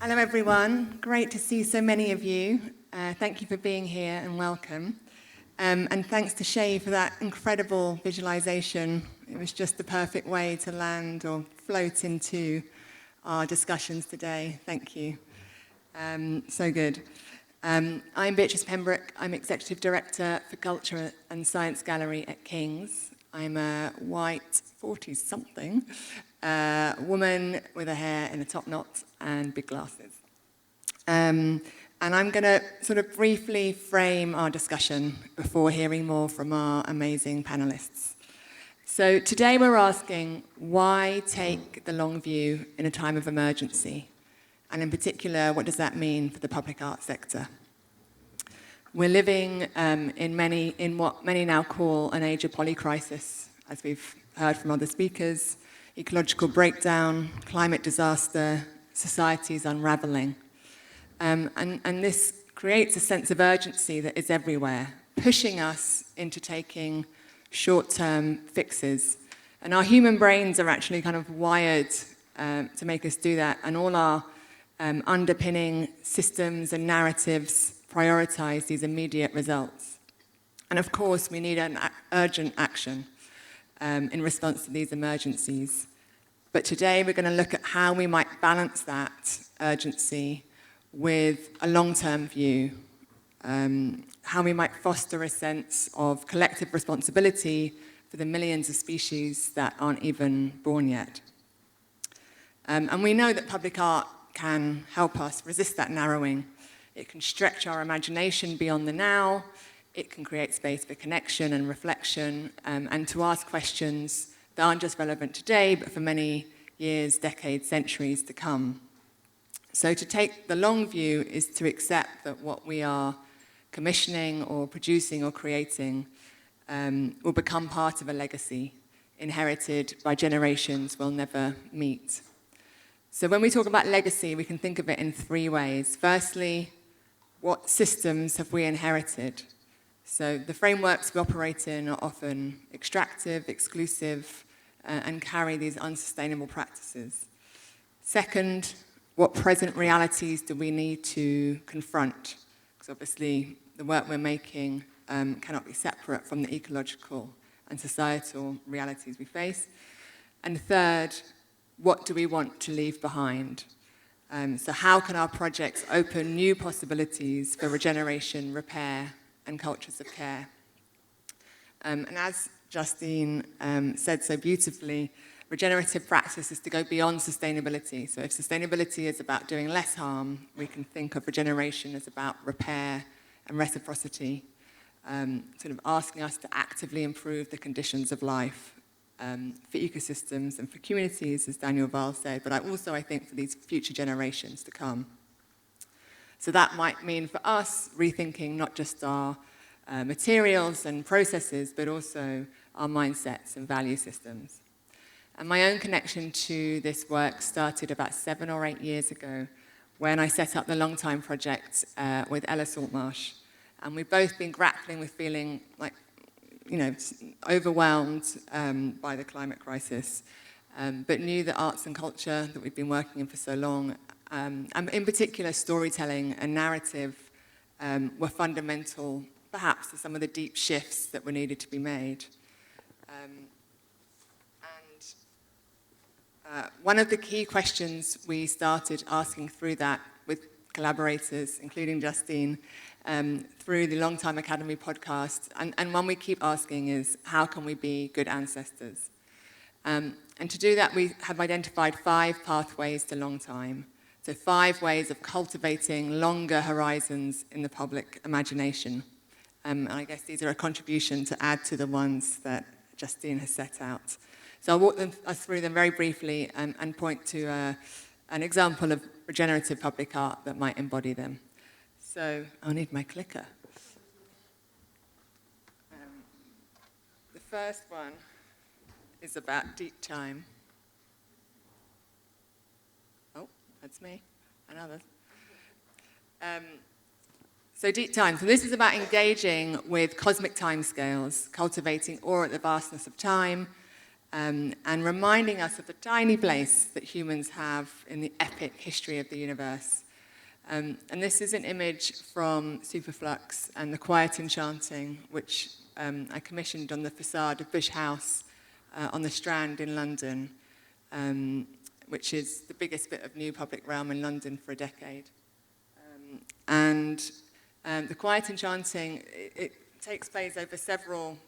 Hello everyone, great to see so many of you. Thank you for being here and welcome. And thanks to Shay for that incredible visualization. It was just the perfect way to land or float into our discussions today. Thank you. So good. I'm Beatrice Pembroke. I'm Executive Director for Culture and Science Gallery at King's. I'm a white 40-something woman with her hair in a top knot and big glasses. And I'm going to sort of briefly frame our discussion before hearing more from our amazing panelists. So today we're asking, why take the long view in a time of emergency? And in particular, what does that mean for the public art sector? We're living in what many now call an age of polycrisis, as we've heard from other speakers: ecological breakdown, climate disaster, society's unraveling. And this creates a sense of urgency that is everywhere, pushing us into taking short-term fixes. And our human brains are actually kind of wired to make us do that, and all our underpinning systems and narratives prioritize these immediate results. And of course, we need an urgent action in response to these emergencies. But today we're going to look at how we might balance that urgency with a long-term view, how we might foster a sense of collective responsibility for the millions of species that aren't even born yet. And we know that public art can help us resist that narrowing. It can stretch our imagination beyond the now. It can create space for connection and reflection, and to ask questions that aren't just relevant today, but for many years, decades, centuries to come. So to take the long view is to accept that what we are commissioning or producing or creating will become part of a legacy inherited by generations we'll never meet. So when we talk about legacy, we can think of it in three ways. Firstly, what systems have we inherited? So the frameworks we operate in are often extractive, exclusive, and carry these unsustainable practices. Second, what present realities do we need to confront? Because obviously the work we're making cannot be separate from the ecological and societal realities we face. And third, what do we want to leave behind? So how can our projects open new possibilities for regeneration, repair, and cultures of care? And as Justine said so beautifully, regenerative practice is to go beyond sustainability. So if sustainability is about doing less harm, we can think of regeneration as about repair and reciprocity, sort of asking us to actively improve the conditions of life for ecosystems and for communities, as Daniel Val said, but I think for these future generations to come. So that might mean for us rethinking not just our materials and processes, but also our mindsets and value systems. And my own connection to this work started about 7 or 8 years ago when I set up the Long Time Project with Ella Saltmarsh. And we've both been grappling with feeling like, overwhelmed by the climate crisis, but knew that arts and culture that we've been working in for so long, and in particular storytelling and narrative, were fundamental, perhaps, to some of the deep shifts that were needed to be made. One of the key questions we started asking through that with collaborators, including Justine, through the Long Time Academy podcast, and one we keep asking is, how can we be good ancestors? And to do that, we have identified 5 pathways to long time. So 5 ways of cultivating longer horizons in the public imagination. And I guess these are a contribution to add to the ones that Justine has set out. So I'll walk us through them very briefly and point to an example of regenerative public art that might embody them. So I'll need my clicker. The first one is about deep time. Oh, that's me and others. So deep time. So this is about engaging with cosmic timescales, cultivating awe at the vastness of time, and reminding us of the tiny place that humans have in the epic history of the universe. And this is an image from Superflux and the Quiet Enchanting, which I commissioned on the facade of Bush House on the Strand in London, which is the biggest bit of new public realm in London for a decade. The Quiet Enchanting, it takes place over several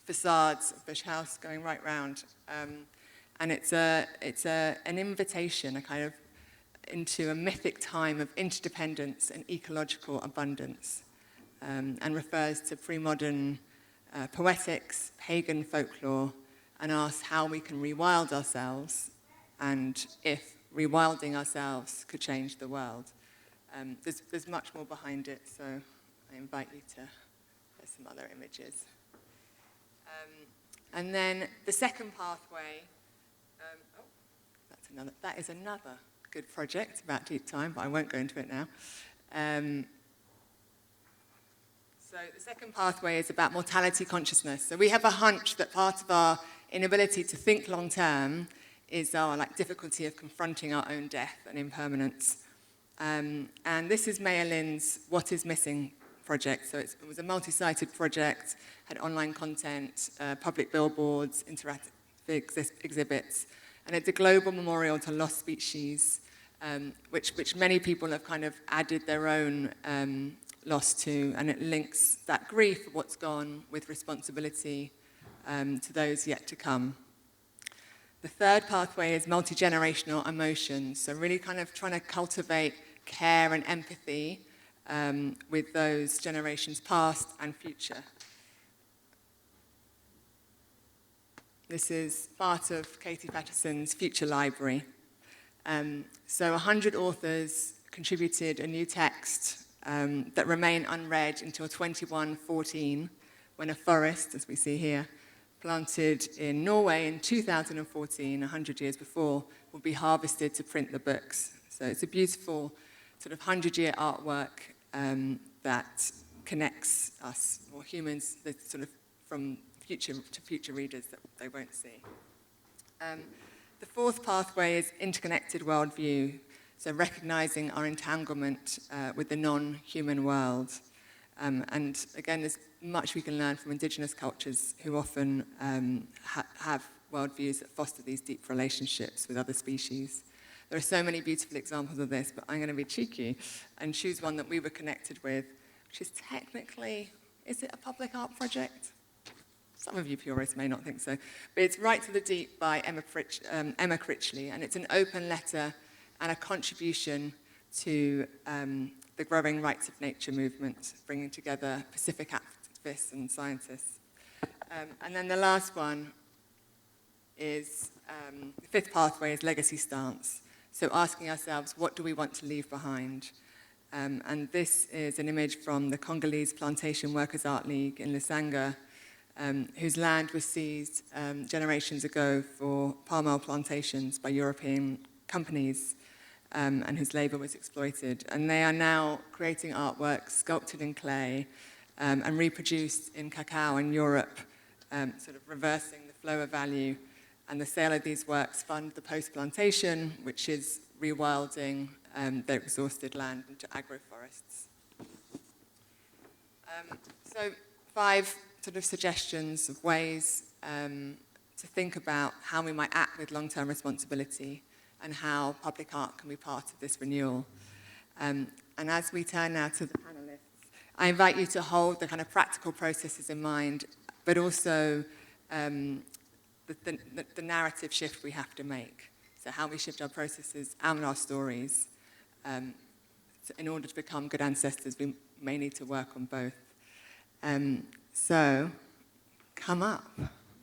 facades of Bush House going right round. And it's an invitation, a kind of into a mythic time of interdependence and ecological abundance, and refers to pre-modern poetics, pagan folklore, and asks how we can rewild ourselves and if rewilding ourselves could change the world. There's much more behind it, so I invite you to, there's some other images. And then the second pathway, that is another good project about deep time, but I won't go into it now. So the second pathway is about mortality consciousness. So we have a hunch that part of our inability to think long term is our difficulty of confronting our own death and impermanence. And this is Maya Lin's What is Missing project. So it was a multi-sited project, had online content, public billboards, interactive exhibits, and it's a global memorial to lost species, which many people have kind of added their own loss to, and it links that grief of what's gone with responsibility to those yet to come. The third pathway is multi-generational emotions, so really kind of trying to cultivate care and empathy with those generations past and future. This is part of Katie Patterson's Future Library. So 100 authors contributed a new text that remain unread until 2114, when a forest, as we see here, planted in Norway in 2014, 100 years before, will be harvested to print the books. So it's a beautiful sort of 100-year artwork that connects us, or humans, sort of from future to future readers that they won't see. The fourth pathway is interconnected worldview, so recognizing our entanglement with the non-human world. And again, there's much we can learn from indigenous cultures who often have worldviews that foster these deep relationships with other species. There are so many beautiful examples of this, but I'm going to be cheeky and choose one that we were connected with, which is technically, is it a public art project? Some of you purists may not think so, but it's Right to the Deep by Emma Critchley, and it's an open letter and a contribution to the growing rights of nature movement, bringing together Pacific activists and scientists. And then the last one is, the fifth pathway is legacy stance. So asking ourselves, what do we want to leave behind? And this is an image from the Congolese Plantation Workers' Art League in Lusanga, whose land was seized generations ago for palm oil plantations by European companies, and whose labor was exploited. And they are now creating artworks sculpted in clay and reproduced in cacao in Europe, sort of reversing the flow of value. And the sale of these works fund the post-plantation, which is rewilding their exhausted land into agroforests. So 5 sort of suggestions of ways to think about how we might act with long-term responsibility and how public art can be part of this renewal. And as we turn now to the panelists, I invite you to hold the kind of practical processes in mind, but also the narrative shift we have to make. So how we shift our processes and our stories. So in order to become good ancestors, we may need to work on both. So come up,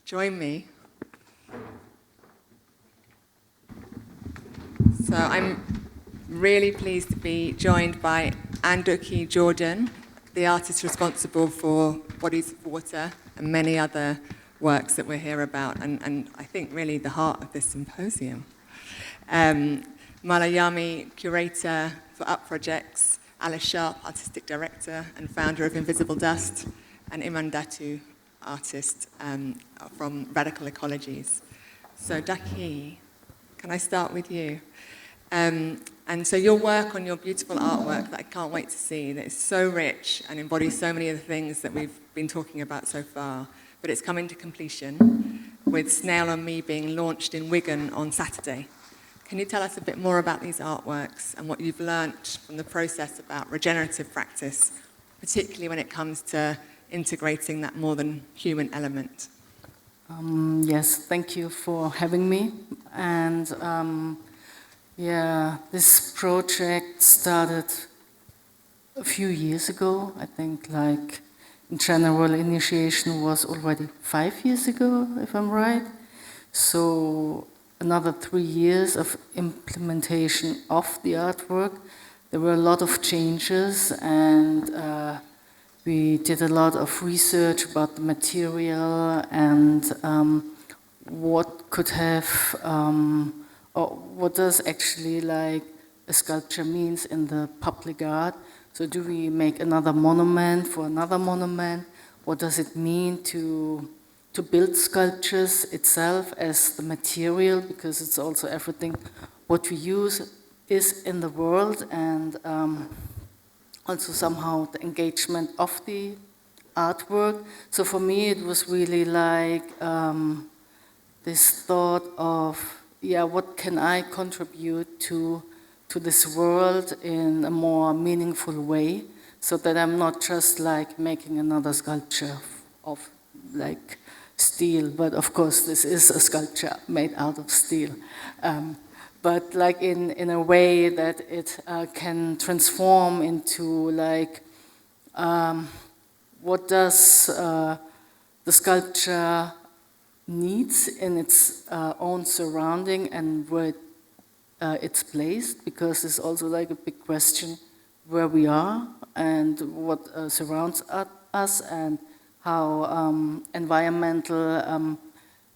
join me. So I'm really pleased to be joined by Duk Hee Jordan, the artist responsible for Bodies of Water and many other works that we'll hear about, and I think really the heart of this symposium. Mala Yamey, Curator for UP Projects, Alice Sharp, Artistic Director and founder of Invisible Dust, and Iman Datoo, artist from Radical Ecologies. So Duk Hee, can I start with you? And so your work on your beautiful artwork that I can't wait to see, that is so rich and embodies so many of the things that we've been talking about so far, but it's coming to completion with Snail on Me being launched in Wigan on Saturday. Can you tell us a bit more about these artworks and what you've learnt from the process about regenerative practice, particularly when it comes to integrating that more than human element? Yes, thank you for having me. And yeah, this project started a few years ago. I think like in general initiation was already 5 years ago, if I'm right. So another 3 years of implementation of the artwork. There were a lot of changes, and we did a lot of research about the material and what could have, or what does actually like a sculpture means in the public art. So do we make another monument for another monument? What does it mean to build sculptures itself as the material, because it's also everything what we use is in the world, and also somehow the engagement of the artwork. So for me it was really like this thought of, yeah, what can I contribute to this world in a more meaningful way, so that I'm not just like making another sculpture of like steel, but of course this is a sculpture made out of steel. But like in a way that it can transform into like, what does the sculpture needs in its own surrounding and where it's placed, because it's also like a big question where we are and what surrounds us and how environmental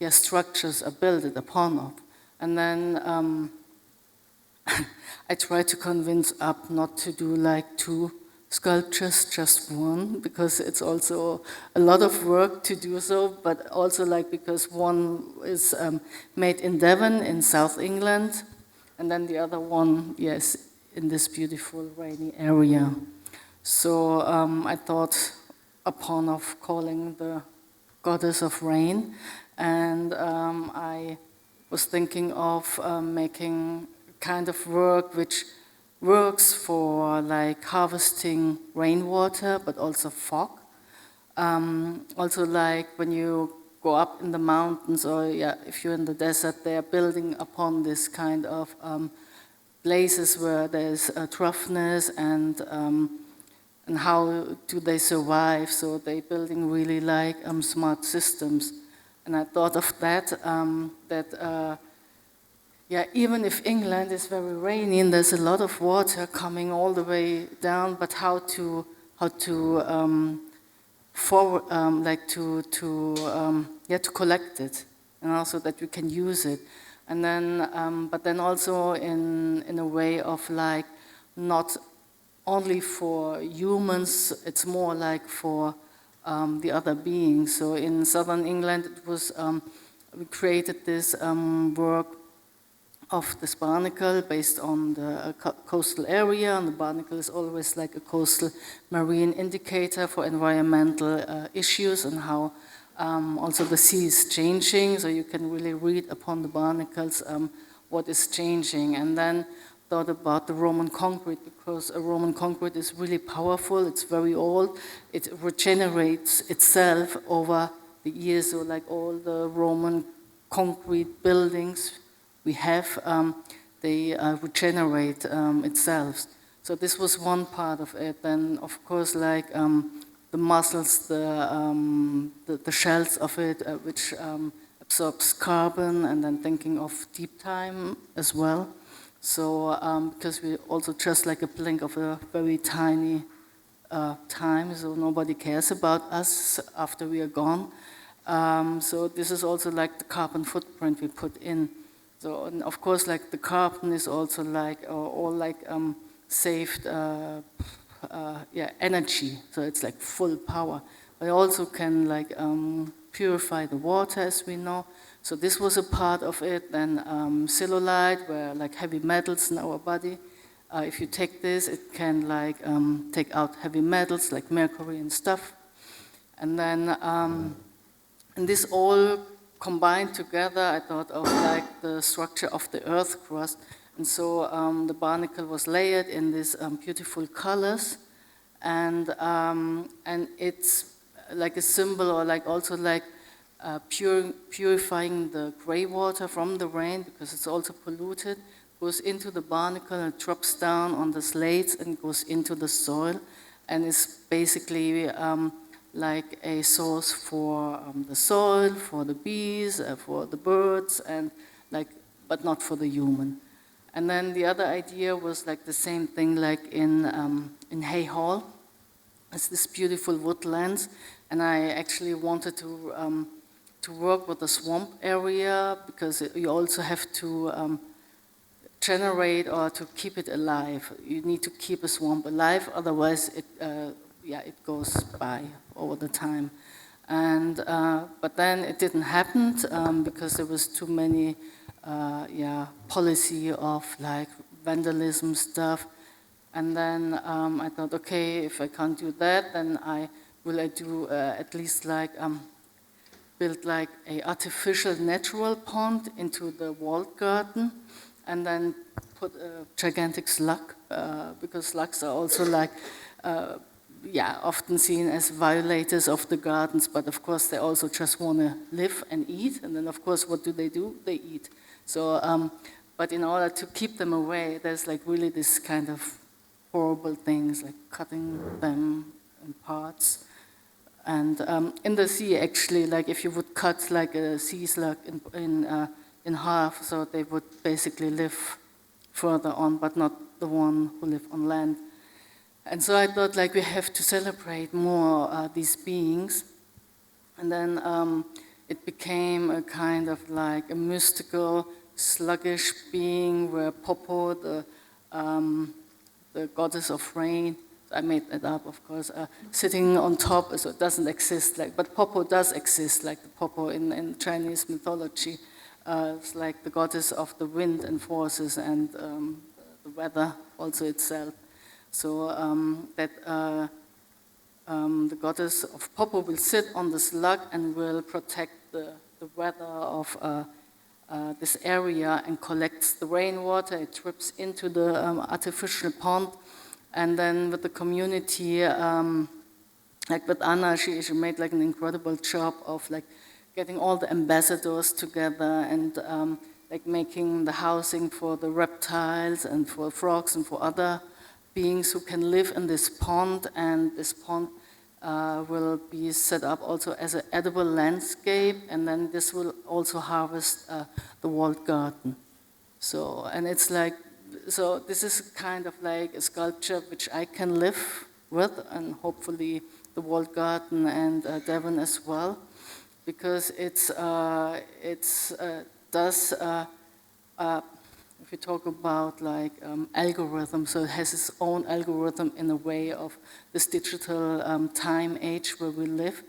structures are built upon it. And then I try to convince Up not to do like 2 sculptures, just 1, because it's also a lot of work to do so, but also like because one is made in Devon in South England, and then the other one, yes, in this beautiful rainy area. So I thought upon of calling the goddess of rain, and I was thinking of making kind of work which works for like harvesting rainwater, but also fog. Also like when you go up in the mountains, or yeah, if you're in the desert, they are building upon this kind of places where there's roughness, and how do they survive. So they're building really like smart systems. And I thought of that, yeah, even if England is very rainy and there's a lot of water coming all the way down, but how to collect it, and also that we can use it, and then but then also in a way of like not only for humans, it's more like for the other beings. So in southern England, it was we created this work of this barnacle based on the coastal area, and the barnacle is always like a coastal marine indicator for environmental issues, and how also the sea is changing, so you can really read upon the barnacles what is changing. And then thought about the Roman concrete, because Roman concrete is really powerful, it's very old, it regenerates itself over the years. So like all the Roman concrete buildings we have, they regenerate itself. So this was one part of it. Then of course like the mussels, the shells of it, which absorbs carbon, and then thinking of deep time as well. So because we also just like a blink of a very tiny time, so nobody cares about us after we are gone. So this is also like the carbon footprint we put in. So, and of course, like the carbon is also like all like saved energy. So it's like full power. But it also can like purify the water, as we know. So this was a part of it. Then cellulite, where like heavy metals in our body. If you take this, it can like take out heavy metals like mercury and stuff. And then, and this all combined together, I thought of like the structure of the earth crust. And so the barnacle was layered in these beautiful colors. And it's like a symbol, or like also like purifying the gray water from the rain, because it's also polluted, goes into the barnacle and drops down on the slates and goes into the soil, and is basically like a source for the soil, for the bees, for the birds, and like, but not for the human. And then the other idea was like the same thing, like in Hay Hall. It's this beautiful woodlands, and I actually wanted to work with the swamp area, because you also have to generate or to keep it alive. You need to keep a swamp alive, otherwise it goes by over the time. And but then it didn't happen because there was too many policy of like vandalism stuff. And then I thought, okay, if I can't do that, then I do at least like build like a artificial natural pond into the walled garden, and then put a gigantic slug, because slugs are also like often seen as violators of the gardens, but of course they also just want to live and eat, and then of course what do? They eat. So, but in order to keep them away, there's like really this kind of horrible things, like cutting them in parts. And in the sea, actually, like if you would cut like a sea slug in half, so they would basically live further on, but not the one who live on land. And so I thought, like, we have to celebrate more these beings. And then it became a kind of like a mystical, sluggish being, where Popo, the goddess of rain, I made that up, of course, sitting on top, so it doesn't exist, like, but Popo does exist, like the Popo in Chinese mythology. It's like the goddess of the wind and forces, and the weather also itself. So the goddess of Popo will sit on the slug and will protect the weather of this area, and collects the rainwater. It drips into the artificial pond. And then with the community, like with Anna, she made like an incredible job of like getting all the ambassadors together, and like making the housing for the reptiles and for frogs and for other beings who can live in this pond. And this pond will be set up also as an edible landscape, and then this will also harvest the walled garden. So, and it's like, so this is kind of like a sculpture which I can live with, and hopefully the walled garden and Devon as well, because if you talk about like algorithm, so it has its own algorithm in a way of this digital time age where we live,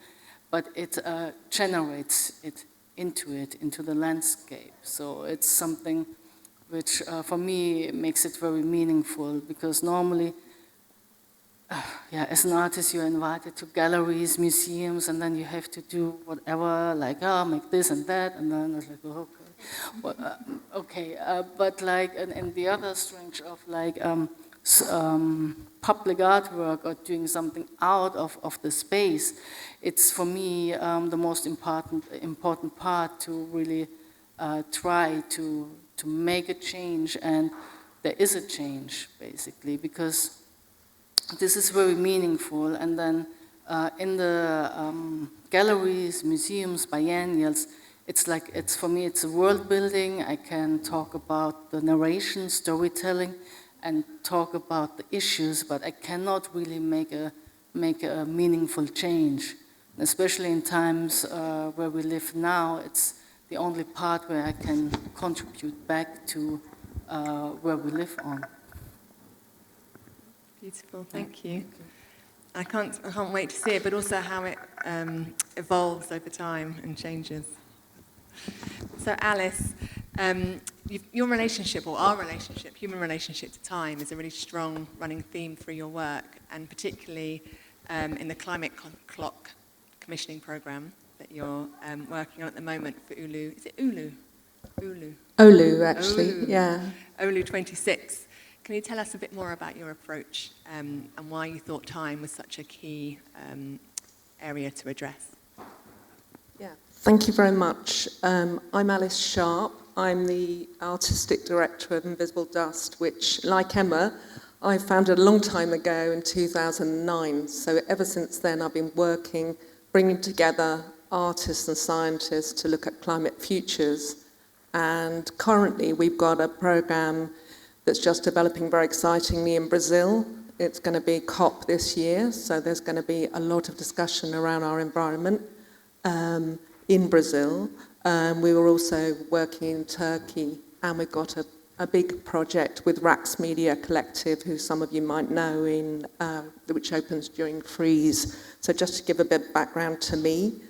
but it generates it into the landscape. So it's something which for me makes it very meaningful, because normally, as an artist, you're invited to galleries, museums, and then you have to do whatever, like, make this and that, and then it's like, oh, okay. Well, okay, but like, and the other strength of like public artwork or doing something out of the space, it's for me the most important part to really try to make a change, and there is a change basically, because this is very meaningful. And then in the galleries, museums, biennials, it's like, for me, it's a world building. I can talk about the narration, storytelling, and talk about the issues, but I cannot really make a meaningful change. Especially in times where we live now, it's the only part where I can contribute back to where we live on. Beautiful, thank you. I can't wait to see it, but also how it evolves over time and changes. So Alice, your relationship, or our relationship, human relationship to time, is a really strong running theme through your work, and particularly in the Climate Clock commissioning program that you're working on at the moment for Ulu. Is it Ulu? Olu, actually, Olu. yeah. Olu 26. Can you tell us a bit more about your approach and why you thought time was such a key area to address? Yeah, thank you very much. I'm Alice Sharp. I'm the artistic director of Invisible Dust, which, like Emma, I founded a long time ago in 2009. So ever since then, I've been working, bringing together artists and scientists to look at climate futures. And currently, we've got a program that's just developing very excitingly in Brazil. It's going to be COP this year, so there's going to be a lot of discussion around our environment in Brazil. We were also working in Turkey, and we've got a big project with Rax Media Collective, who some of you might know, which opens during Freeze. So just to give a bit of background to me,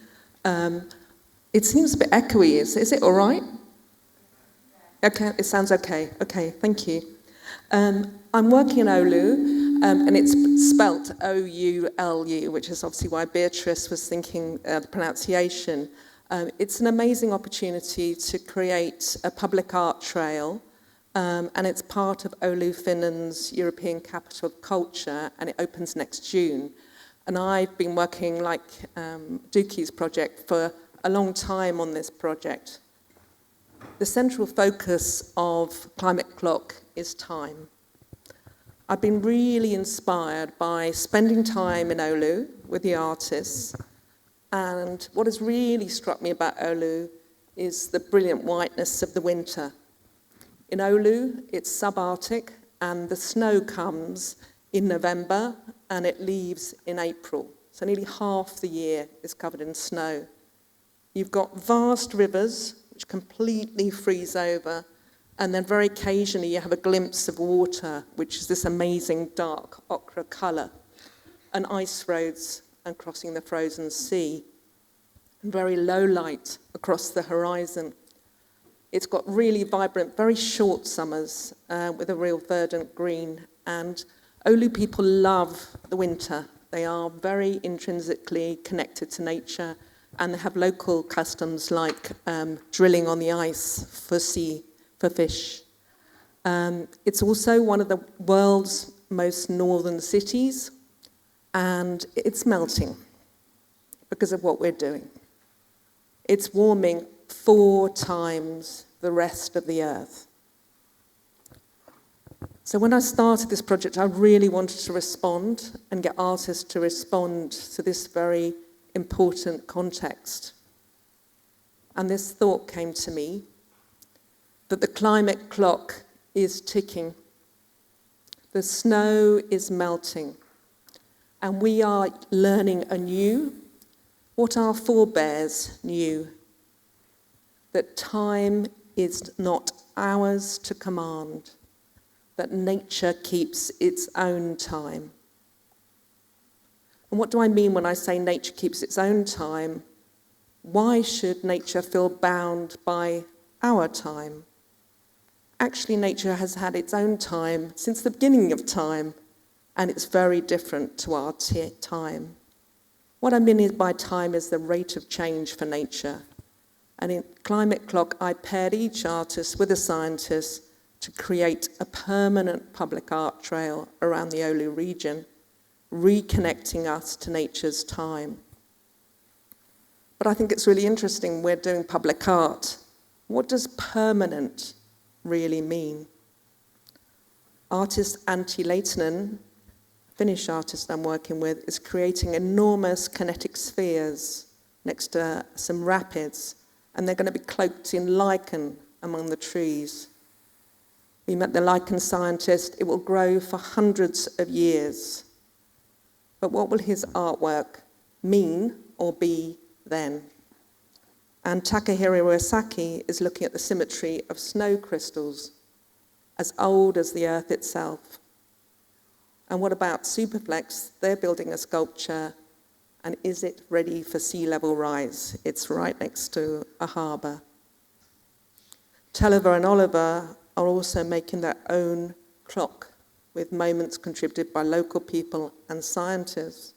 it seems a bit echoey. Is it all right? Okay, it sounds okay. Okay, thank you. I'm working in Oulu, and it's spelt O-U-L-U, which is obviously why Beatrice was thinking the pronunciation. It's an amazing opportunity to create a public art trail, and it's part of Oulu, Finland's European Capital of Culture, and it opens next June. And I've been working, like Duk Hee's project, for a long time on this project. The central focus of Climate Clock is time. I've been really inspired by spending time in Oulu with the artists, and what has really struck me about Oulu is the brilliant whiteness of the winter. In Oulu, it's subarctic, and the snow comes in November and it leaves in April. So nearly half the year is covered in snow. You've got vast rivers which completely freeze over, and then very occasionally you have a glimpse of water, which is this amazing dark ochre colour, and ice roads and crossing the frozen sea, and very low light across the horizon. It's got really vibrant, very short summers with a real verdant green, and Oulu people love the winter. They are very intrinsically connected to nature, and they have local customs like drilling on the ice for fish. It's also one of the world's most northern cities, and it's melting because of what we're doing. It's warming 4 times the rest of the Earth. So when I started this project, I really wanted to respond and get artists to respond to this very important context. And this thought came to me that the climate clock is ticking. The snow is melting. And we are learning anew what our forebears knew, that time is not ours to command, that nature keeps its own time. And what do I mean when I say nature keeps its own time? Why should nature feel bound by our time? Actually, nature has had its own time since the beginning of time, and it's very different to our time. What I mean by time is the rate of change for nature. And in Climate Clock, I paired each artist with a scientist to create a permanent public art trail around the Oulu region, reconnecting us to nature's time. But I think it's really interesting we're doing public art. What does permanent really mean? Artist Antti Leitinen, Finnish artist I'm working with, is creating enormous kinetic spheres next to some rapids, and they're going to be cloaked in lichen among the trees. We met the lichen scientist. It will grow for hundreds of years. But what will his artwork mean or be then? And Takahiro Iwasaki is looking at the symmetry of snow crystals as old as the Earth itself. And what about Superflex? They're building a sculpture, and is it ready for sea level rise? It's right next to a harbour. Tulliver and Oliver are also making their own clock with moments contributed by local people and scientists.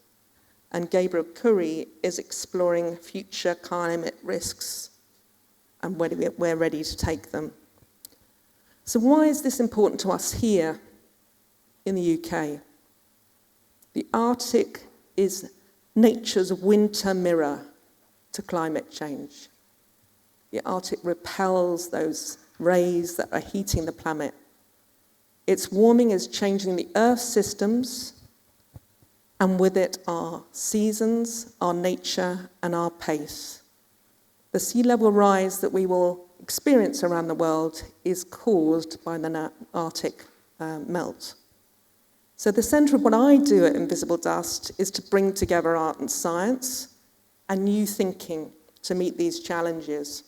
And Gabriel Curry is exploring future climate risks and whether we're ready to take them. So why is this important to us here in the UK? The Arctic is nature's winter mirror to climate change. The Arctic repels those rays that are heating the planet. Its warming is changing the Earth's systems, and with it our seasons, our nature, and our pace. The sea level rise that we will experience around the world is caused by the Arctic melt. So the centre of what I do at Invisible Dust is to bring together art and science and new thinking to meet these challenges.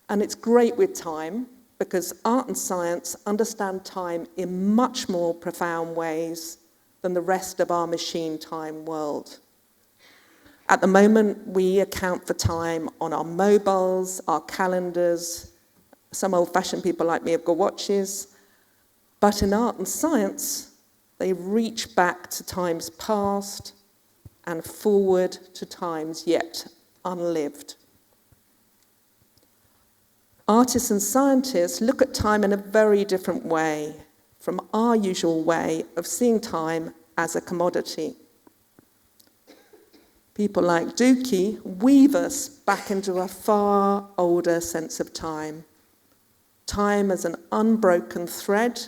And it's great with time, because art and science understand time in much more profound ways than the rest of our machine time world. At the moment, we account for time on our mobiles, our calendars. Some old-fashioned people like me have got watches. But in art and science, they reach back to times past and forward to times yet unlived. Artists and scientists look at time in a very different way from our usual way of seeing time as a commodity. People like Duk Hee weave us back into a far older sense of time. Time as an unbroken thread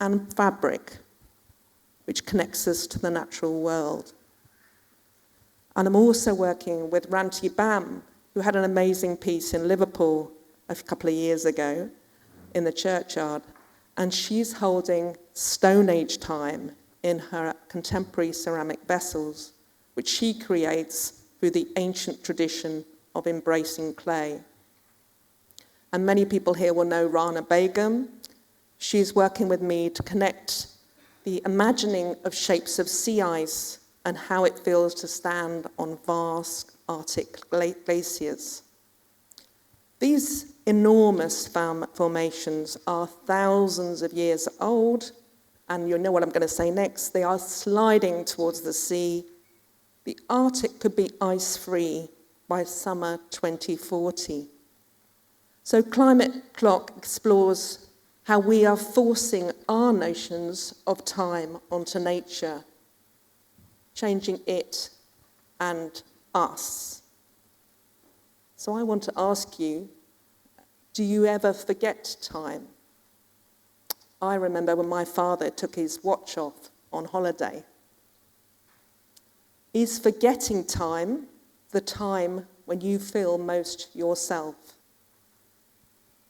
and fabric which connects us to the natural world. And I'm also working with Ranti Bam, who had an amazing piece in Liverpool a couple of years ago in the churchyard, and she's holding Stone Age time in her contemporary ceramic vessels, which she creates through the ancient tradition of embracing clay. And many people here will know Rana Begum. She's working with me to connect the imagining of shapes of sea ice and how it feels to stand on vast Arctic glaciers. These enormous formations are thousands of years old, and you'll know what I'm going to say next. They are sliding towards the sea. The Arctic could be ice-free by summer 2040. So Climate Clock explores how we are forcing our notions of time onto nature, changing it and us. So I want to ask you, do you ever forget time? I remember when my father took his watch off on holiday. Is forgetting time the time when you feel most yourself?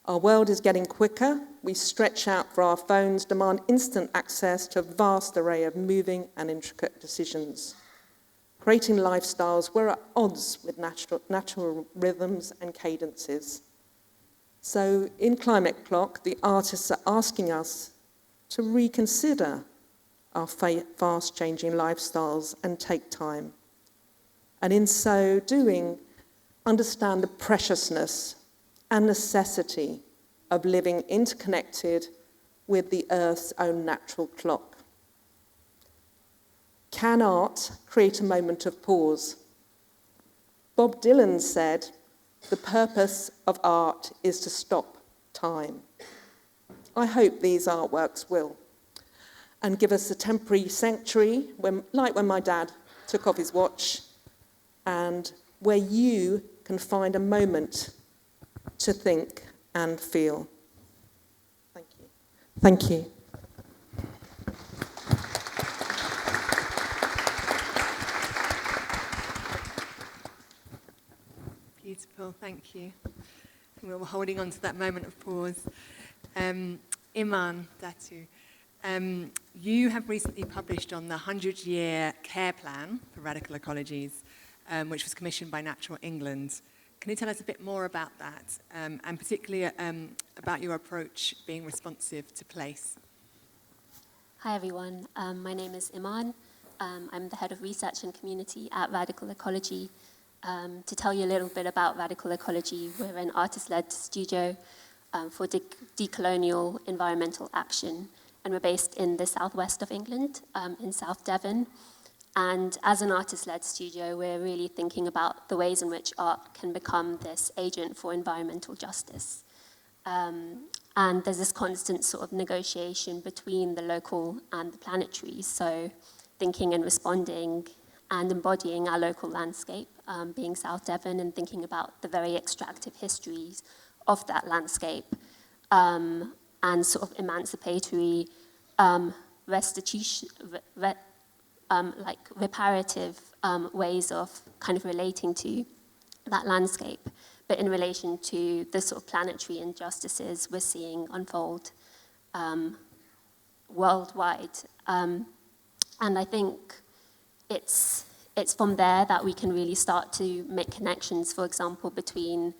Our world is getting quicker. We stretch out for our phones, demand instant access to a vast array of moving and intricate decisions, creating lifestyles we're at odds with natural rhythms and cadences. So in Climate Clock, the artists are asking us to reconsider our fast-changing lifestyles and take time. And in so doing, understand the preciousness and necessity of living interconnected with the Earth's own natural clock. Can art create a moment of pause? Bob Dylan said, "The purpose of art is to stop time." I hope these artworks will, and give us a temporary sanctuary, like when my dad took off his watch, and where you can find a moment to think and feel. Thank you. Thank you. Beautiful, thank you. We were holding on to that moment of pause. Iman Datoo, you have recently published on the 100-year care plan for radical ecologies, which was commissioned by Natural England. Can you tell us a bit more about that, and particularly about your approach being responsive to place? Hi everyone, my name is Iman. I'm the head of research and community at Radical Ecology. To tell you a little bit about Radical Ecology, we're an artist-led studio for decolonial environmental action, and we're based in the southwest of England, in South Devon. And as an artist-led studio, we're really thinking about the ways in which art can become this agent for environmental justice. And there's this constant sort of negotiation between the local and the planetary, so thinking and responding and embodying our local landscape, being South Devon, and thinking about the very extractive histories of that landscape, and sort of emancipatory restitution, like reparative ways of kind of relating to that landscape, but in relation to the sort of planetary injustices we're seeing unfold worldwide. And I think it's from there that we can really start to make connections, for example, between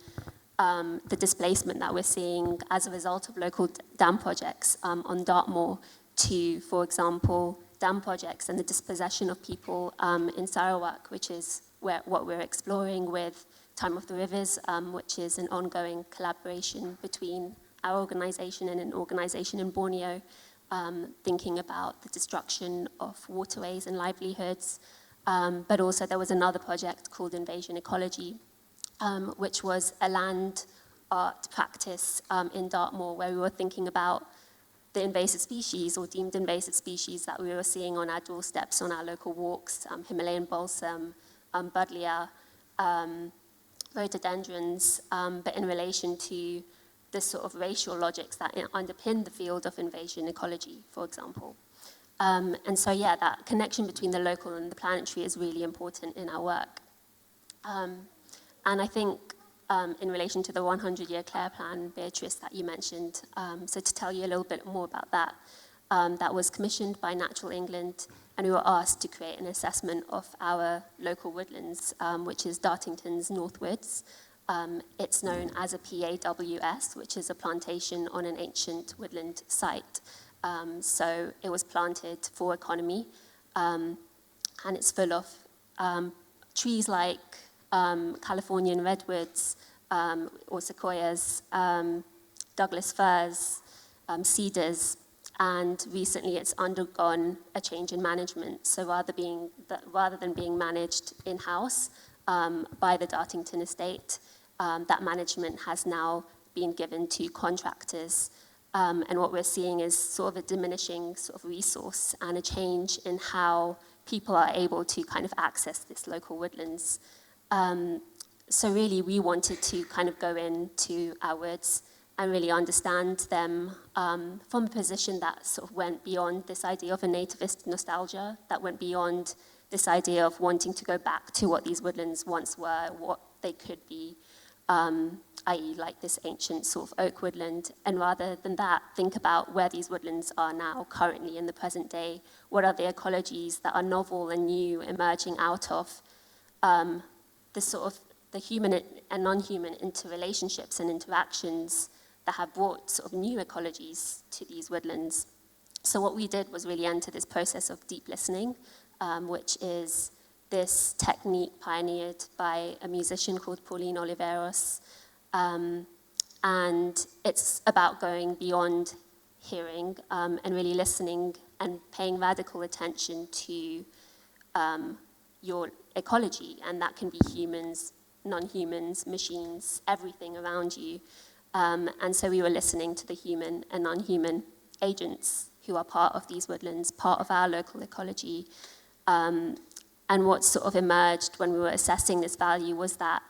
the displacement that we're seeing as a result of local dam projects on Dartmoor to, for example, dam projects and the dispossession of people in Sarawak, which is what we're exploring with Time of the Rivers, which is an ongoing collaboration between our organization and an organization in Borneo, thinking about the destruction of waterways and livelihoods. But also there was another project called Invasion Ecology, which was a land art practice in Dartmoor, where we were thinking about the invasive species or deemed invasive species that we were seeing on our doorsteps, on our local walks, Himalayan balsam, buddleia, rhododendrons, but in relation to the sort of racial logics that underpin the field of invasion ecology, for example. And so, yeah, that connection between the local and the planetary is really important in our work. And I think in relation to the 100-year Clare Plan, Beatrice, that you mentioned, so to tell you a little bit more about that, that was commissioned by Natural England, and we were asked to create an assessment of our local woodlands, which is Dartington's Northwoods. It's known as a PAWS, which is a plantation on an ancient woodland site. So it was planted for economy, and it's full of trees like Californian redwoods or sequoias, Douglas firs, cedars, and recently it's undergone a change in management. So rather than being managed in-house by the Dartington estate, that management has now been given to contractors. And what we're seeing is sort of a diminishing sort of resource and a change in how people are able to kind of access this local woodlands. So really we wanted to kind of go into our woods and really understand them from a position that sort of went beyond this idea of a nativist nostalgia, that went beyond this idea of wanting to go back to what these woodlands once were, what they could be, i.e. like this ancient sort of oak woodland, and rather than that, think about where these woodlands are now, currently in the present day. What are the ecologies that are novel and new, emerging out of the sort of the human and non-human interrelationships and interactions that have brought sort of new ecologies to these woodlands. So what we did was really enter this process of deep listening, which is this technique pioneered by a musician called Pauline Oliveros. And it's about going beyond hearing and really listening and paying radical attention to your ecology. And that can be humans, non-humans, machines, everything around you. And so we were listening to the human and non-human agents who are part of these woodlands, part of our local ecology. And what sort of emerged when we were assessing this value was that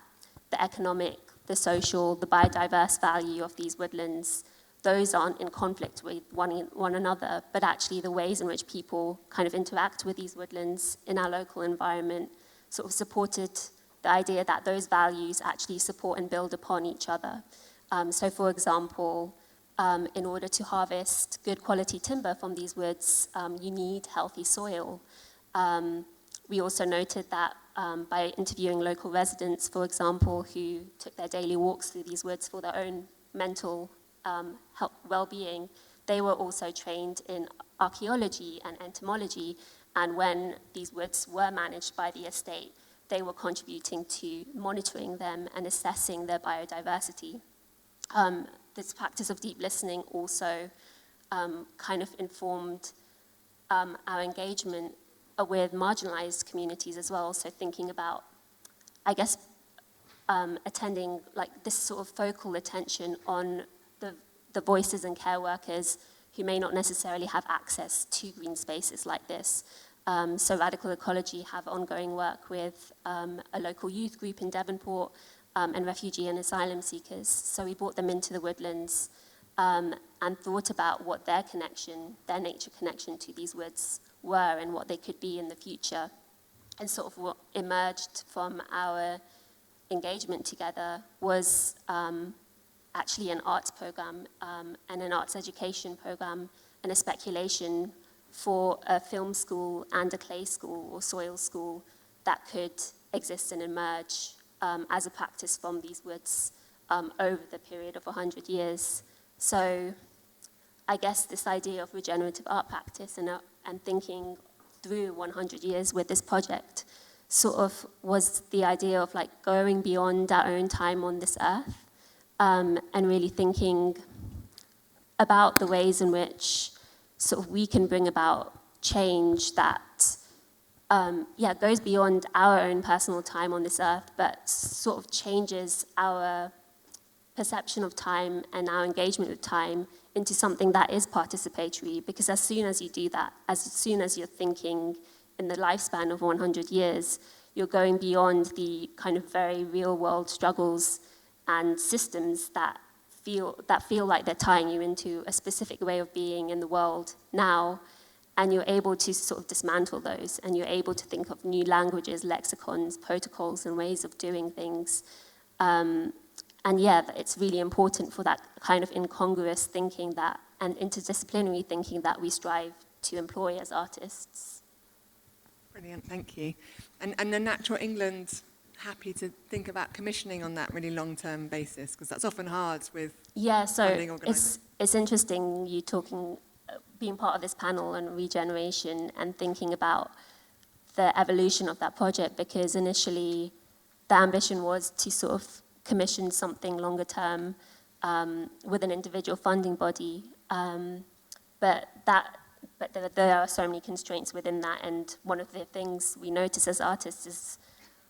the economic, the social, the biodiverse value of these woodlands, those aren't in conflict with one another, but actually the ways in which people kind of interact with these woodlands in our local environment sort of supported the idea that those values actually support and build upon each other. So for example, in order to harvest good quality timber from these woods, you need healthy soil. We also noted that by interviewing local residents, for example, who took their daily walks through these woods for their own mental health, well-being, they were also trained in archaeology and entomology, and when these woods were managed by the estate, they were contributing to monitoring them and assessing their biodiversity. This practice of deep listening also kind of informed our engagement with marginalized communities as well. So thinking about, I guess, attending like this sort of focal attention on the voices and care workers who may not necessarily have access to green spaces like this. So Radical Ecology have ongoing work with a local youth group in Devonport and refugee and asylum seekers. So we brought them into the woodlands and thought about what their connection, their nature connection to these woods were and what they could be in the future. And sort of what emerged from our engagement together was actually an arts program and an arts education program and a speculation for a film school and a clay school or soil school that could exist and emerge as a practice from these woods over the period of 100 years. So I guess this idea of regenerative art practice and thinking through 100 years with this project sort of was the idea of like going beyond our own time on this earth and really thinking about the ways in which sort of we can bring about change that goes beyond our own personal time on this earth, but sort of changes our perception of time and our engagement with time into something that is participatory. Because as soon as you do that, as soon as you're thinking in the lifespan of 100 years, you're going beyond the kind of very real world struggles and systems that feel like they're tying you into a specific way of being in the world now, and you're able to sort of dismantle those, and you're able to think of new languages, lexicons, protocols, and ways of doing things. And yeah, it's really important for that kind of incongruous thinking that, and interdisciplinary thinking that we strive to employ as artists. Brilliant, thank you. And the Natural England happy to think about commissioning on that really long-term basis, because that's often hard with funding organisation. It's interesting you talking, being part of this panel on regeneration and thinking about the evolution of that project, because initially the ambition was to sort of commission something longer term with an individual funding body, but there are so many constraints within that, and one of the things we notice as artists is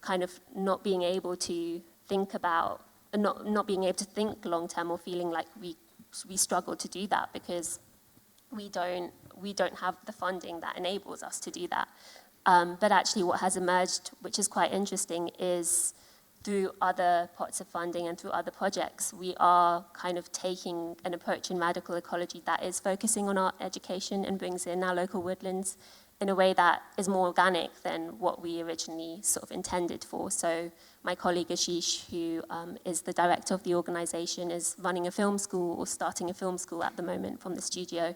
kind of not being able to think about, not being able to think long term, or feeling like we struggle to do that because we don't have the funding that enables us to do that. But actually what has emerged, which is quite interesting, is through other pots of funding and through other projects, we are kind of taking an approach in Radical Ecology that is focusing on art education and brings in our local woodlands in a way that is more organic than what we originally sort of intended for. So my colleague Ashish, who is the director of the organisation, is running a film school, or starting a film school at the moment from the studio.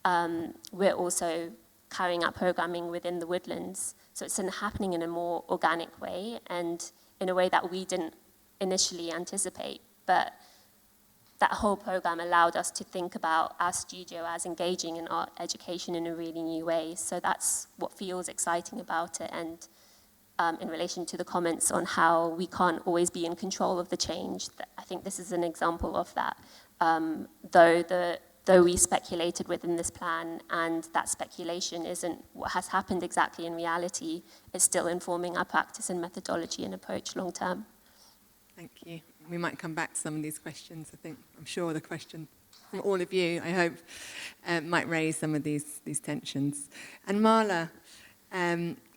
We're also carrying out programming within the woodlands. So it's happening in a more organic way, and in a way that we didn't initially anticipate. But that whole program allowed us to think about our studio as engaging in art education in a really new way. So that's what feels exciting about it. And in relation to the comments on how we can't always be in control of the change, I think this is an example of that. Though we speculated within this plan, and that speculation isn't what has happened exactly in reality, it's still informing our practice and methodology and approach long term. Thank you. We might come back to some of these questions. I'm sure the question from all of you, I hope, might raise some of these tensions. And Mala,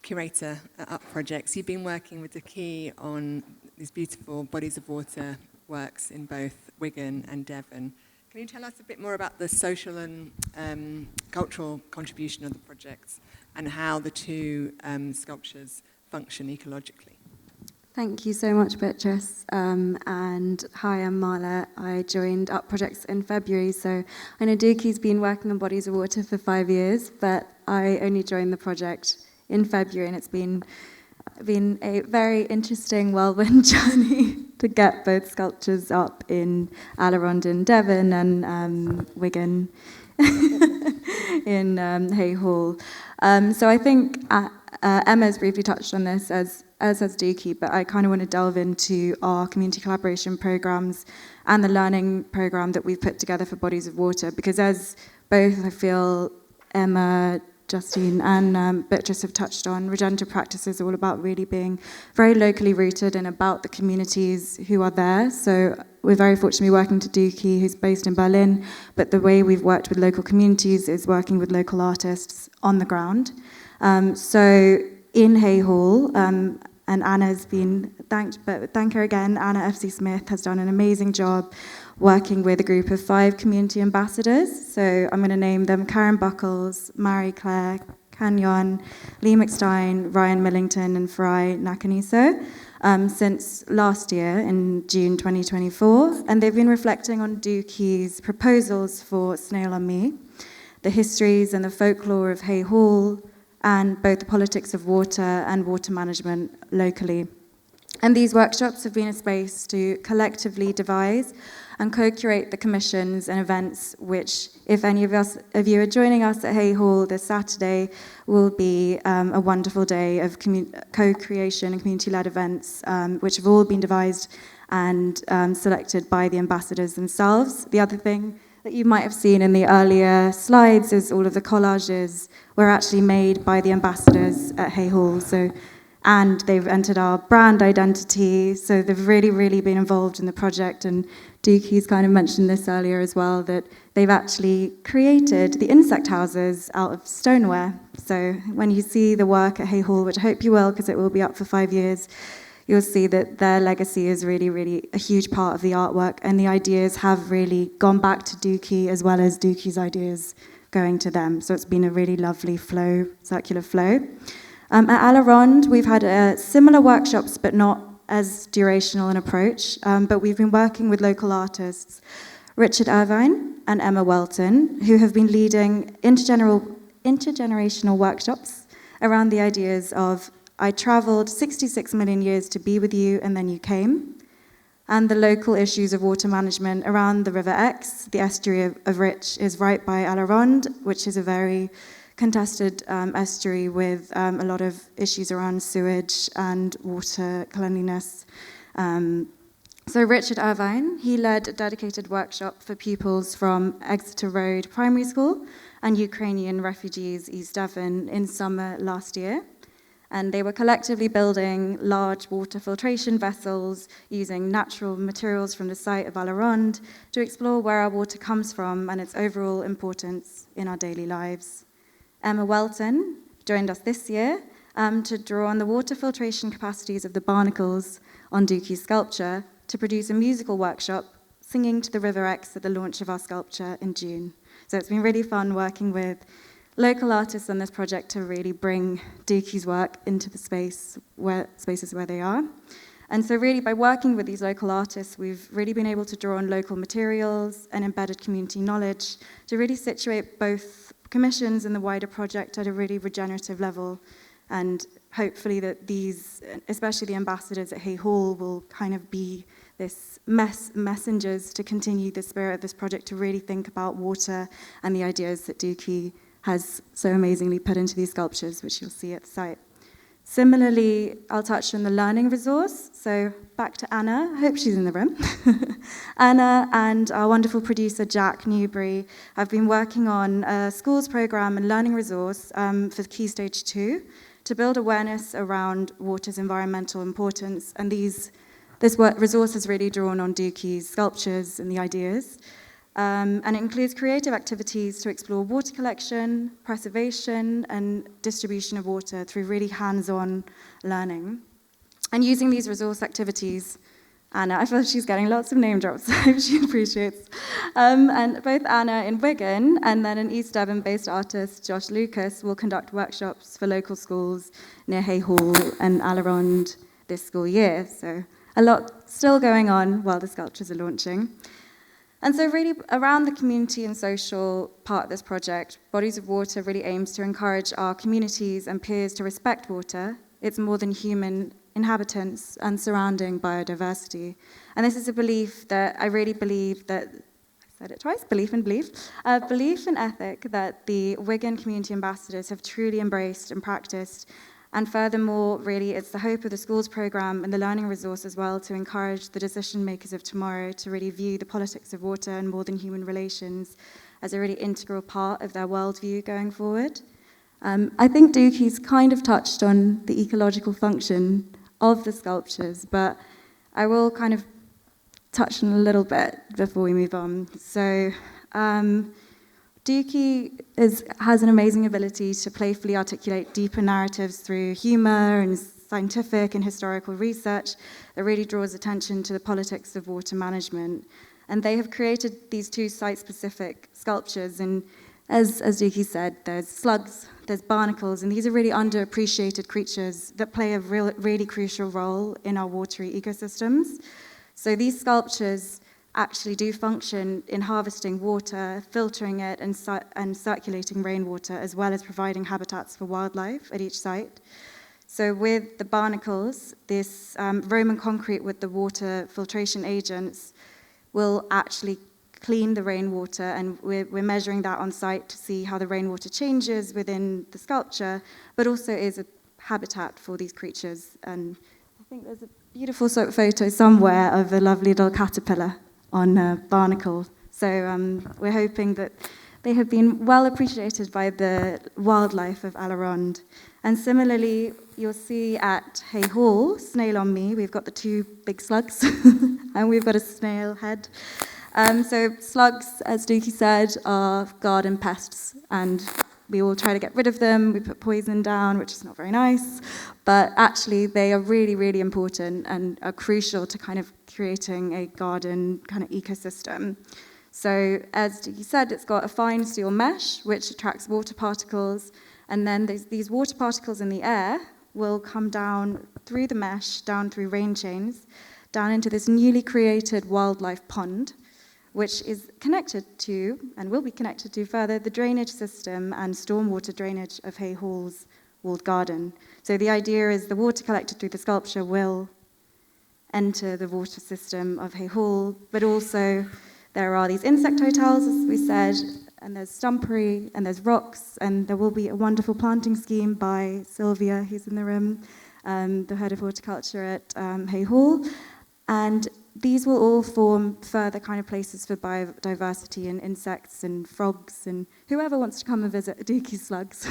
curator at UP Projects, you've been working with Duk Hee on these beautiful bodies of water works in both Wigan and Devon. Can you tell us a bit more about the social and cultural contribution of the project and how the two sculptures function ecologically? Thank you so much, Beatrice. And hi, I'm Mala. I joined UP Projects in February, so I know Duk Hee's been working on bodies of water for 5 years, but I only joined the project in February, and it's been a very interesting whirlwind journey, to get both sculptures up in Alarond in Devon and Wigan in Hay Hall. So I think Emma's briefly touched on this, as has Duk Hee, but I kind of want to delve into our community collaboration programs and the learning program that we've put together for Bodies of Water, because as both I feel Emma, Justine and Beatrice have touched on, regenerative practice is all about really being very locally rooted and about the communities who are there. So we're very fortunate to be working to Duk Hee, who's based in Berlin, but the way we've worked with local communities is working with local artists on the ground. So in Hay Hall, and Anna's been thanked, but thank her again, Anna FC Smith has done an amazing job working with a group of 5 community ambassadors. So I'm going to name them Karen Buckles, Marie Claire Canyon, Lee McStein, Ryan Millington and Fry Nakaniso since last year in June 2024. And they've been reflecting on Duk Hee's proposals for Snail on Me, the histories and the folklore of Hay Hall, and both the politics of water and water management locally. And these workshops have been a space to collectively devise and co-curate the commissions and events which, if any of you are joining us at Hay Hall this Saturday, will be a wonderful day of co-creation and community-led events which have all been devised and selected by the ambassadors themselves. The other thing that you might have seen in the earlier slides is all of the collages were actually made by the ambassadors at Hay Hall. And they've entered our brand identity, so they've really, really been involved in the project. And Duk Hee's kind of mentioned this earlier as well, that they've actually created the insect houses out of stoneware. So when you see the work at Hay Hall, which I hope you will, because it will be up for 5 years, you'll see that their legacy is really, really a huge part of the artwork, and the ideas have really gone back to Duk Hee as well as Duk Hee's ideas going to them. So it's been a really lovely flow, circular flow. At Alarond, we've had similar workshops, but not as durational an approach, but we've been working with local artists, Richard Irvine and Emma Welton, who have been leading intergenerational workshops around the ideas of I travelled 66 million years to be with you, and then you came, and the local issues of water management around the River Exe. The estuary of Rich is right by Alarond, which is a very contested estuary with a lot of issues around sewage and water cleanliness. So Richard Irvine, he led a dedicated workshop for pupils from Exeter Road Primary School and Ukrainian refugees East Devon in summer last year. And they were collectively building large water filtration vessels using natural materials from the site of Alarond to explore where our water comes from and its overall importance in our daily lives. Emma Welton joined us this year to draw on the water filtration capacities of the barnacles on Duk Hee's sculpture to produce a musical workshop singing to the River Exe at the launch of our sculpture in June. So it's been really fun working with local artists on this project to really bring Duk Hee's work into the spaces where they are. And so really by working with these local artists, we've really been able to draw on local materials and embedded community knowledge to really situate both commissions and the wider project at a really regenerative level. And hopefully that these, especially the ambassadors at Hay Hall, will kind of be this messengers to continue the spirit of this project, to really think about water and the ideas that Duk Hee has so amazingly put into these sculptures, which you'll see at the site. Similarly, I'll touch on the learning resource. So back to Anna, I hope she's in the room. Anna and our wonderful producer, Jack Newbury, have been working on a schools program and learning resource for Key Stage 2 to build awareness around water's environmental importance. And this resource is really drawn on Duk Hee's sculptures and the ideas. And it includes creative activities to explore water collection, preservation, and distribution of water through really hands-on learning. And using these resource activities, Anna, I feel she's getting lots of name drops, I hope she appreciates. And both Anna in Wigan and then an East Devon-based artist, Josh Lucas, will conduct workshops for local schools near Hay Hall and Alarond this school year. So a lot still going on while the sculptures are launching. And so really around the community and social part of this project, Bodies of Water really aims to encourage our communities and peers to respect water, its more than human inhabitants and surrounding biodiversity. And this is a belief that I really believe that, I said it twice, belief and ethic that the Wigan community ambassadors have truly embraced and practiced. And furthermore, really, it's the hope of the schools programme and the learning resource as well to encourage the decision makers of tomorrow to really view the politics of water and more than human relations as a really integral part of their worldview going forward. I think Duk Hee's kind of touched on the ecological function of the sculptures, but I will kind of touch on a little bit before we move on. So Duk Hee has an amazing ability to playfully articulate deeper narratives through humour and scientific and historical research that really draws attention to the politics of water management. And they have created these two site-specific sculptures, and as Duk Hee said, there's slugs, there's barnacles, and these are really underappreciated creatures that play a really crucial role in our watery ecosystems. So these sculptures actually do function in harvesting water, filtering it, and circulating rainwater, as well as providing habitats for wildlife at each site. So with the barnacles, this Roman concrete with the water filtration agents will actually clean the rainwater, and we're measuring that on site to see how the rainwater changes within the sculpture, but also is a habitat for these creatures. And I think there's a beautiful photo somewhere of a lovely little caterpillar on a barnacle. So we're hoping that they have been well appreciated by the wildlife of Alarond. And similarly, you'll see at Hay Hall, Snail on Me, we've got the two big slugs, and we've got a snail head. So slugs, as Duk Hee said, are garden pests, and we all try to get rid of them. We put poison down, which is not very nice, but actually they are really, really important and are crucial to kind of creating a garden kind of ecosystem. So as Duk Hee said, it's got a fine steel mesh, which attracts water particles, and then these water particles in the air will come down through the mesh, down through rain chains, down into this newly created wildlife pond, which is connected to, and will be connected to further, the drainage system and stormwater drainage of Hay Hall's walled garden. So the idea is the water collected through the sculpture will enter the water system of Hay Hall, but also there are these insect hotels, as we said, and there's stumpery, and there's rocks, and there will be a wonderful planting scheme by Sylvia, who's in the room, the head of horticulture at Hay Hall. And these will all form further kind of places for biodiversity and insects and frogs, and whoever wants to come and visit Duk Hee's slugs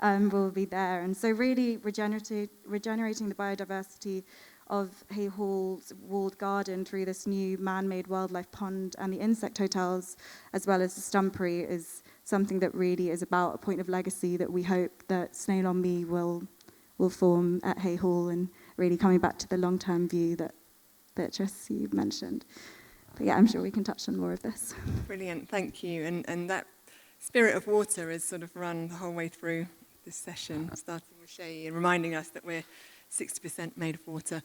will be there. And so really regenerating the biodiversity of Hay Hall's walled garden through this new man-made wildlife pond and the insect hotels, as well as the stumpery, is something that really is about a point of legacy that we hope that Snail on Me will form at Hay Hall, and really coming back to the long-term view that Beatrice, you mentioned. But yeah, I'm sure we can touch on more of this. Brilliant, thank you. And that spirit of water has sort of run the whole way through this session, starting with Shay and reminding us that we're 60% made of water.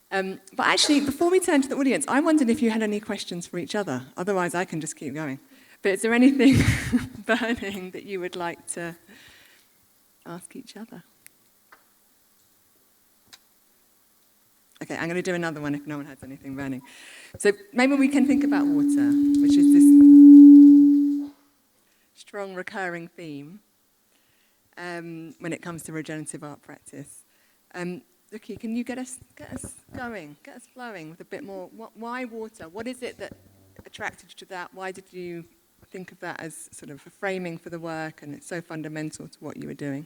But actually, before we turn to the audience, I wondered if you had any questions for each other. Otherwise, I can just keep going. But is there anything burning that you would like to ask each other? Okay, I'm going to do another one if no one has anything burning. So maybe we can think about water, which is this strong recurring theme when it comes to regenerative art practice. Duk Hee, can you get us going, get us flowing with a bit more? Why water? What is it that attracted you to that? Why did you think of that as sort of a framing for the work, and it's so fundamental to what you were doing?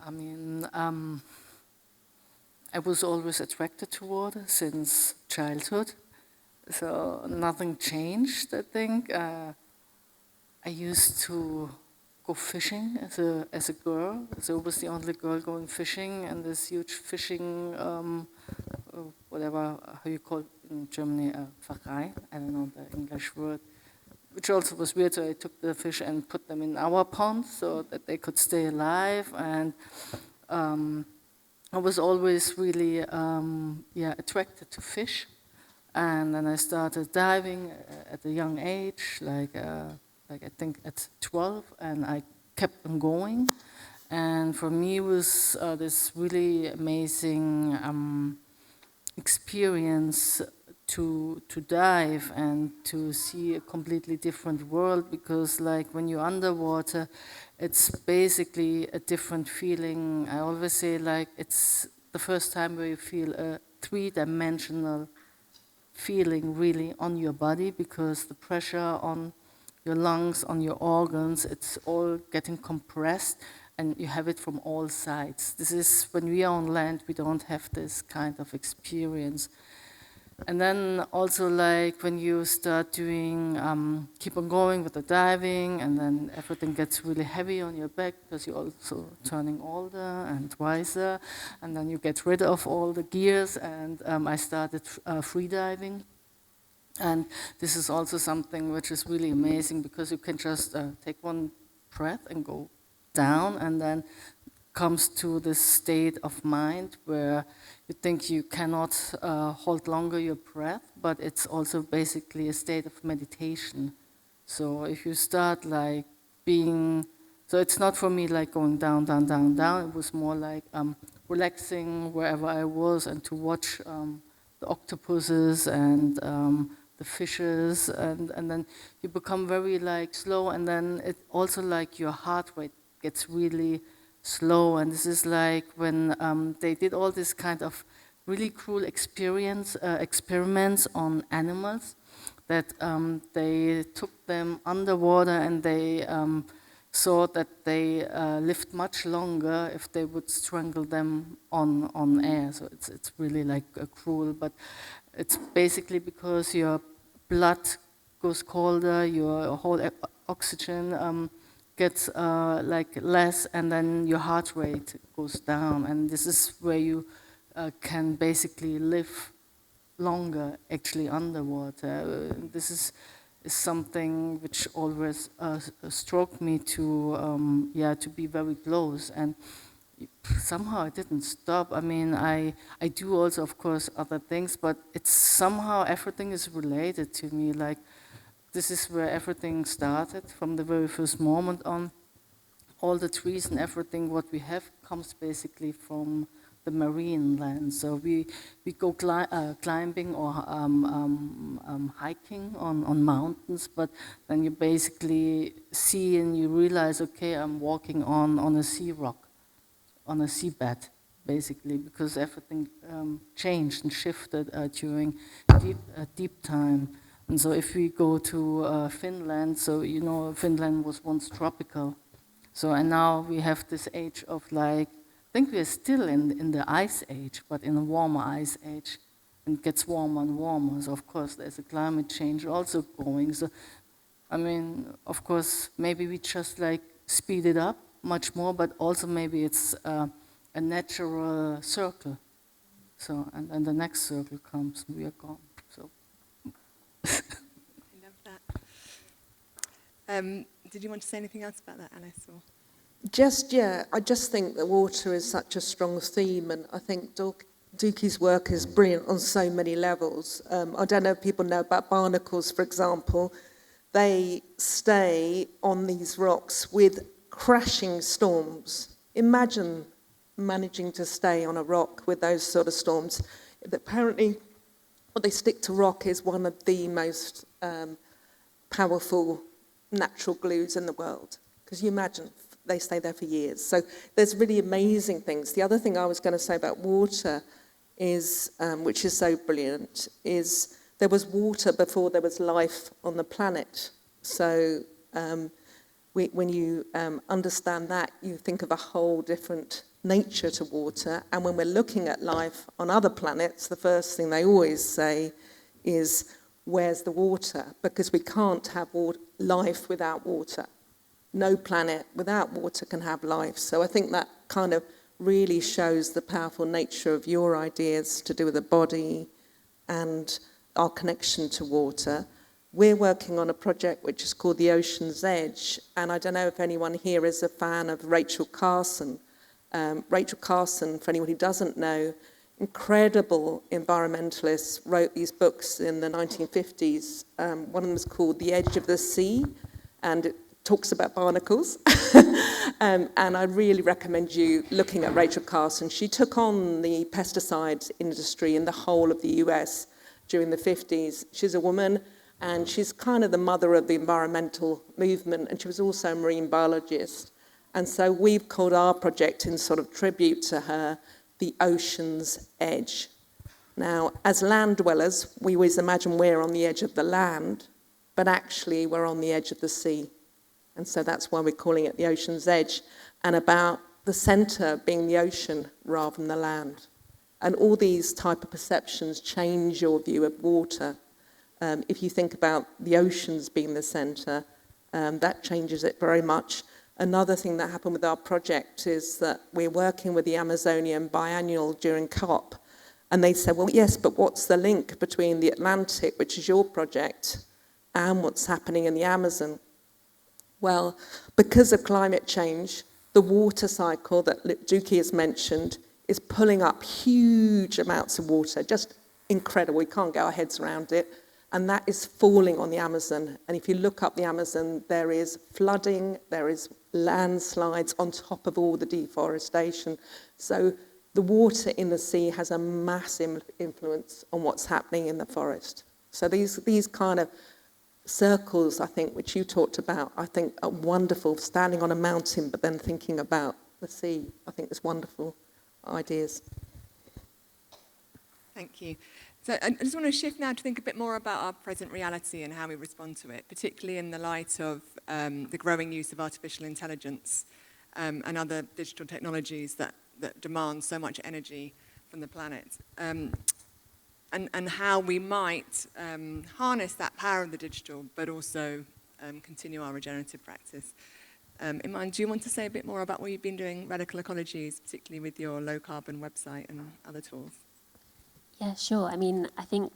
I mean, I was always attracted to water since childhood, so nothing changed, I think. I used to go fishing as a girl, so I was the only girl going fishing, and this huge fishing, whatever, how you call it in Germany, Verein, I don't know the English word, which also was weird, so I took the fish and put them in our pond so that they could stay alive, and I was always really attracted to fish, and then I started diving at a young age, like I think at 12, and I kept on going, And for me, it was this really amazing experience to dive and to see a completely different world, because like when you're underwater, it's basically a different feeling. I always say like it's the first time where you feel a three-dimensional feeling really on your body, because the pressure on your lungs, on your organs, it's all getting compressed and you have it from all sides. This is, when we are on land, we don't have this kind of experience. And then also like when you start doing, keep on going with the diving, and then everything gets really heavy on your back because you're also turning older and wiser, and then you get rid of all the gears, and I started free diving. And this is also something which is really amazing, because you can just take one breath and go down, and then comes to this state of mind where you think you cannot hold longer your breath, but it's also basically a state of meditation. So if you start like being, so it's not for me like going down, down, down, down. It was more like relaxing wherever I was, and to watch the octopuses and the fishes, and then you become very like slow, and then it also like your heart rate gets really slow. And this is like when they did all this kind of really cruel experiments on animals, that they took them underwater, and they saw that they lived much longer if they would strangle them on air. So it's really like cruel, but it's basically because your blood goes colder, your whole oxygen gets like less, and then your heart rate goes down, and this is where you can basically live longer actually underwater. This is something which always struck me to be very close, and somehow it didn't stop. I mean, I do also, of course, other things, but it's somehow everything is related to me. Like, this is where everything started from the very first moment on. All the trees and everything what we have comes basically from the marine land. So we go climbing or hiking on mountains, but then you basically see and you realize, okay, I'm walking on a sea rock, on a seabed, basically, because everything changed and shifted during deep time. And so if we go to Finland, so you know Finland was once tropical. So and now we have this age of like, I think we're still in the ice age, but in a warmer ice age, and it gets warmer and warmer. So of course there's a climate change also going. So I mean, of course, maybe we just like speed it up much more, but also maybe it's a natural circle. So and then the next circle comes, and we are gone. So. I love that. Did you want to say anything else about that, Alice? Or? I just think that water is such a strong theme, and I think Duk Hee's work is brilliant on so many levels. I don't know if people know about barnacles, for example. They stay on these rocks with crashing storms. Imagine managing to stay on a rock with those sort of storms. Apparently, what they stick to rock is one of the most powerful natural glues in the world. Because you imagine, they stay there for years. So there's really amazing things. The other thing I was going to say about water is, which is so brilliant, is there was water before there was life on the planet. So when you understand that, you think of a whole different nature to water. And when we're looking at life on other planets, the first thing they always say is, where's the water? Because we can't have life without water. No planet without water can have life. So I think that kind of really shows the powerful nature of your ideas to do with the body and our connection to water. We're working on a project which is called The Ocean's Edge, and I don't know if anyone here is a fan of Rachel Carson. Rachel Carson, for anyone who doesn't know, incredible environmentalist, wrote these books in the 1950s. One of them was called The Edge of the Sea, and it talks about barnacles. And I really recommend you looking at Rachel Carson. She took on the pesticide industry in the whole of the US during the 50s. She's a woman, and she's kind of the mother of the environmental movement, and she was also a marine biologist. And so we've called our project, in sort of tribute to her, The Ocean's Edge. Now, as land dwellers, we always imagine we're on the edge of the land, but actually we're on the edge of the sea. And so that's why we're calling it The Ocean's Edge, and about the centre being the ocean rather than the land. And all these type of perceptions change your view of water. If you think about the oceans being the centre, that changes it very much. Another thing that happened with our project is that we're working with the Amazonian biannual during COP, and they said, well, yes, but what's the link between the Atlantic, which is your project, and what's happening in the Amazon? Well, because of climate change, the water cycle that Duk Hee has mentioned is pulling up huge amounts of water, just incredible. We can't get our heads around it. And that is falling on the Amazon. And if you look up the Amazon, there is flooding, there is landslides on top of all the deforestation. So the water in the sea has a massive influence on what's happening in the forest. So these kind of circles, I think, which you talked about, I think are wonderful. Standing on a mountain, but then thinking about the sea, I think it's wonderful ideas. Thank you. So I just want to shift now to think a bit more about our present reality and how we respond to it, particularly in the light of the growing use of artificial intelligence and other digital technologies that demand so much energy from the planet, and how we might harness that power of the digital, but also continue our regenerative practice. Iman, do you want to say a bit more about what you've been doing, Radical Ecologies, particularly with your low-carbon website and other tools? Yeah, sure. I mean, I think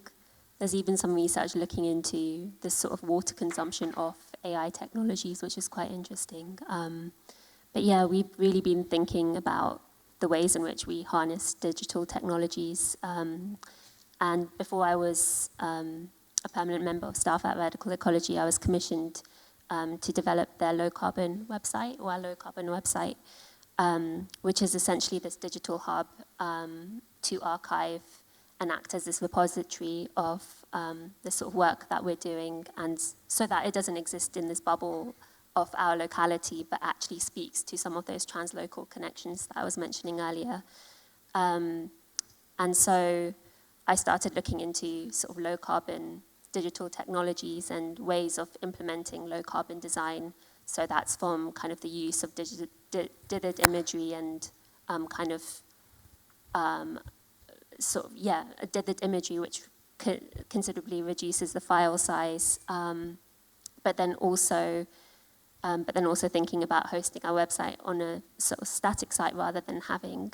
there's even some research looking into the sort of water consumption of AI technologies, which is quite interesting. But yeah, we've really been thinking about the ways in which we harness digital technologies. And before I was a permanent member of staff at Radical Ecology, I was commissioned to develop their low-carbon website, or our low-carbon website, which is essentially this digital hub to archive and act as this repository of the sort of work that we're doing, and so that it doesn't exist in this bubble of our locality, but actually speaks to some of those translocal connections that I was mentioning earlier. And so I started looking into sort of low-carbon digital technologies and ways of implementing low-carbon design. So that's from kind of the use of digital imagery and kind of sort of, a dithered imagery, which considerably reduces the file size, but then also thinking about hosting our website on a sort of static site rather than having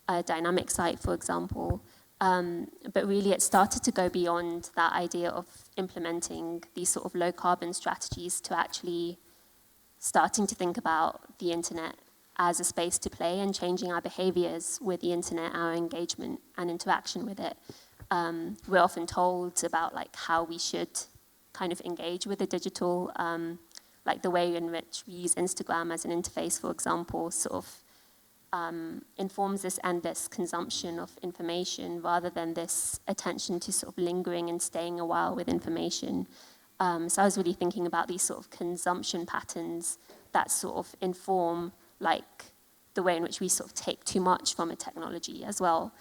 a dynamic site, for example. But really it started to go beyond that idea of implementing these sort of low carbon strategies to actually starting to think about the internet as a space to play and changing our behaviors with the internet, our engagement and interaction with it. We're often told about like how we should kind of engage with the digital, like the way in which we use Instagram as an interface, for example, sort of informs this endless consumption of information rather than this attention to sort of lingering and staying a while with information. So I was really thinking about these sort of consumption patterns that sort of inform like the way in which we sort of take too much from a technology as well.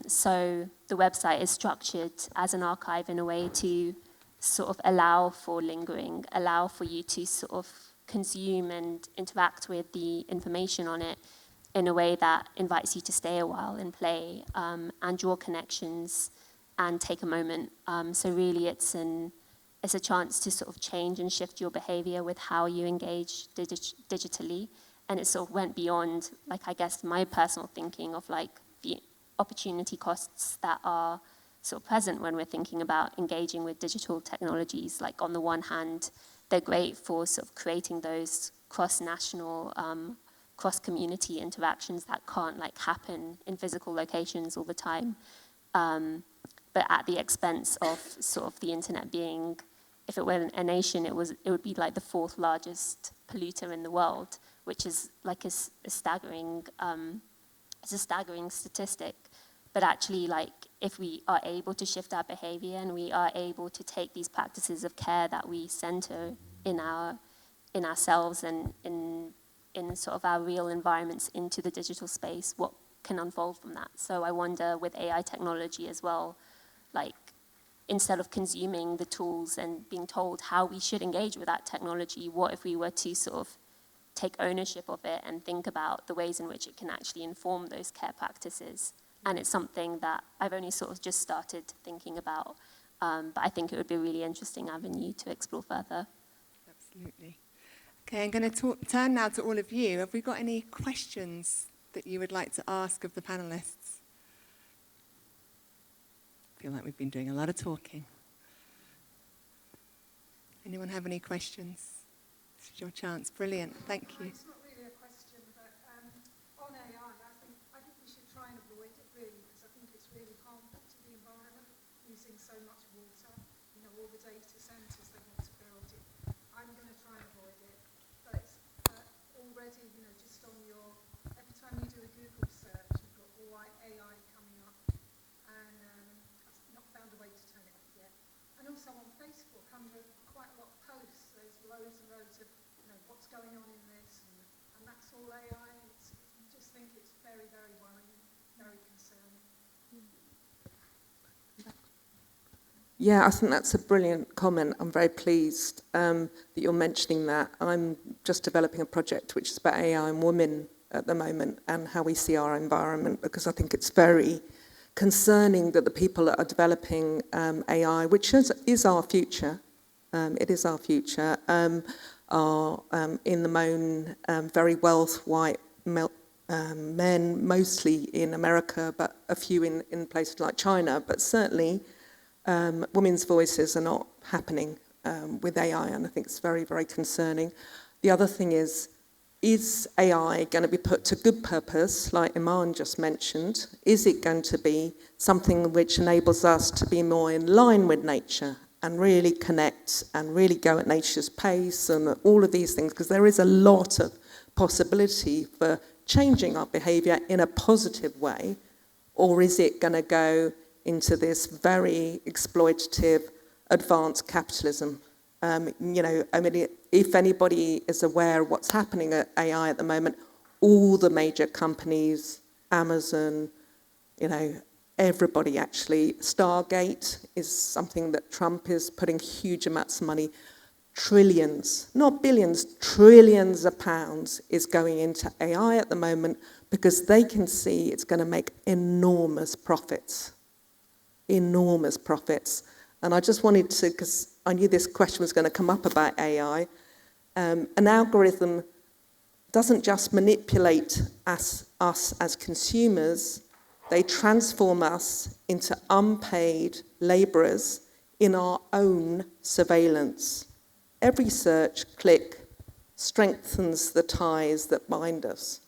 So the website is structured as an archive in a way to sort of allow for lingering, allow for you to sort of consume and interact with the information on it in a way that invites you to stay a while and play and draw connections and take a moment. So really it's a chance to sort of change and shift your behavior with how you engage digitally. And it sort of went beyond, like, I guess, my personal thinking of like the opportunity costs that are sort of present when we're thinking about engaging with digital technologies. Like on the one hand, they're great for sort of creating those cross-national, cross-community interactions that can't like happen in physical locations all the time. But at the expense of sort of the internet being, if it were a nation, it would be like the 4th largest polluter in the world, which is like a staggering, it's a staggering statistic. But actually, like, if we are able to shift our behavior and we are able to take these practices of care that we center in ourselves and in sort of our real environments into the digital space, what can unfold from that? So I wonder with AI technology as well, like, instead of consuming the tools and being told how we should engage with that technology, what if we were to sort of take ownership of it and think about the ways in which it can actually inform those care practices? And it's something that I've only sort of just started thinking about, but I think it would be a really interesting avenue to explore further. Absolutely. Okay, I'm going to turn now to all of you. Have we got any questions that you would like to ask of the panelists? I feel like we've been doing a lot of talking. Anyone have any questions? This is your chance. Brilliant. Thank you. It's not really a question, but on AI, I think we should try and avoid it really, because I think it's really harmful to the environment, using so much water. You know, all the data centres they want to build. I'm going to try and avoid it, but it's already, you know, just on your, every time you do a Google search, you've got all AI coming up, and I've not found a way to turn it off yet. And also on Facebook, under quite a lot of posts, there's loads and loads of, you know, what's going on in this, and that's all AI. I just think it's very, very worrying, very concerning. Yeah, I think that's a brilliant comment. I'm very pleased that you're mentioning that. I'm just developing a project which is about AI and women at the moment and how we see our environment, because I think it's very concerning that the people that are developing AI, which is our future, it is our future, are in the main very white men, mostly in America, but a few in places like China, but certainly women's voices are not happening with AI, and I think it's very, very concerning. The other thing is AI going to be put to good purpose, like Iman just mentioned? Is it going to be something which enables us to be more in line with nature and really connect and really go at nature's pace and all of these things? Because there is a lot of possibility for changing our behaviour in a positive way, or is it going to go into this very exploitative, advanced capitalism? You know, I mean, if anybody is aware of what's happening at AI at the moment, all the major companies, Amazon, you know, everybody actually, Stargate is something that Trump is putting huge amounts of money, trillions, not billions, trillions of pounds is going into AI at the moment because they can see it's going to make enormous profits. Enormous profits. And I just wanted to, because I knew this question was going to come up about AI, an algorithm doesn't just manipulate us as consumers, they transform us into unpaid labourers in our own surveillance. Every search click strengthens the ties that bind us.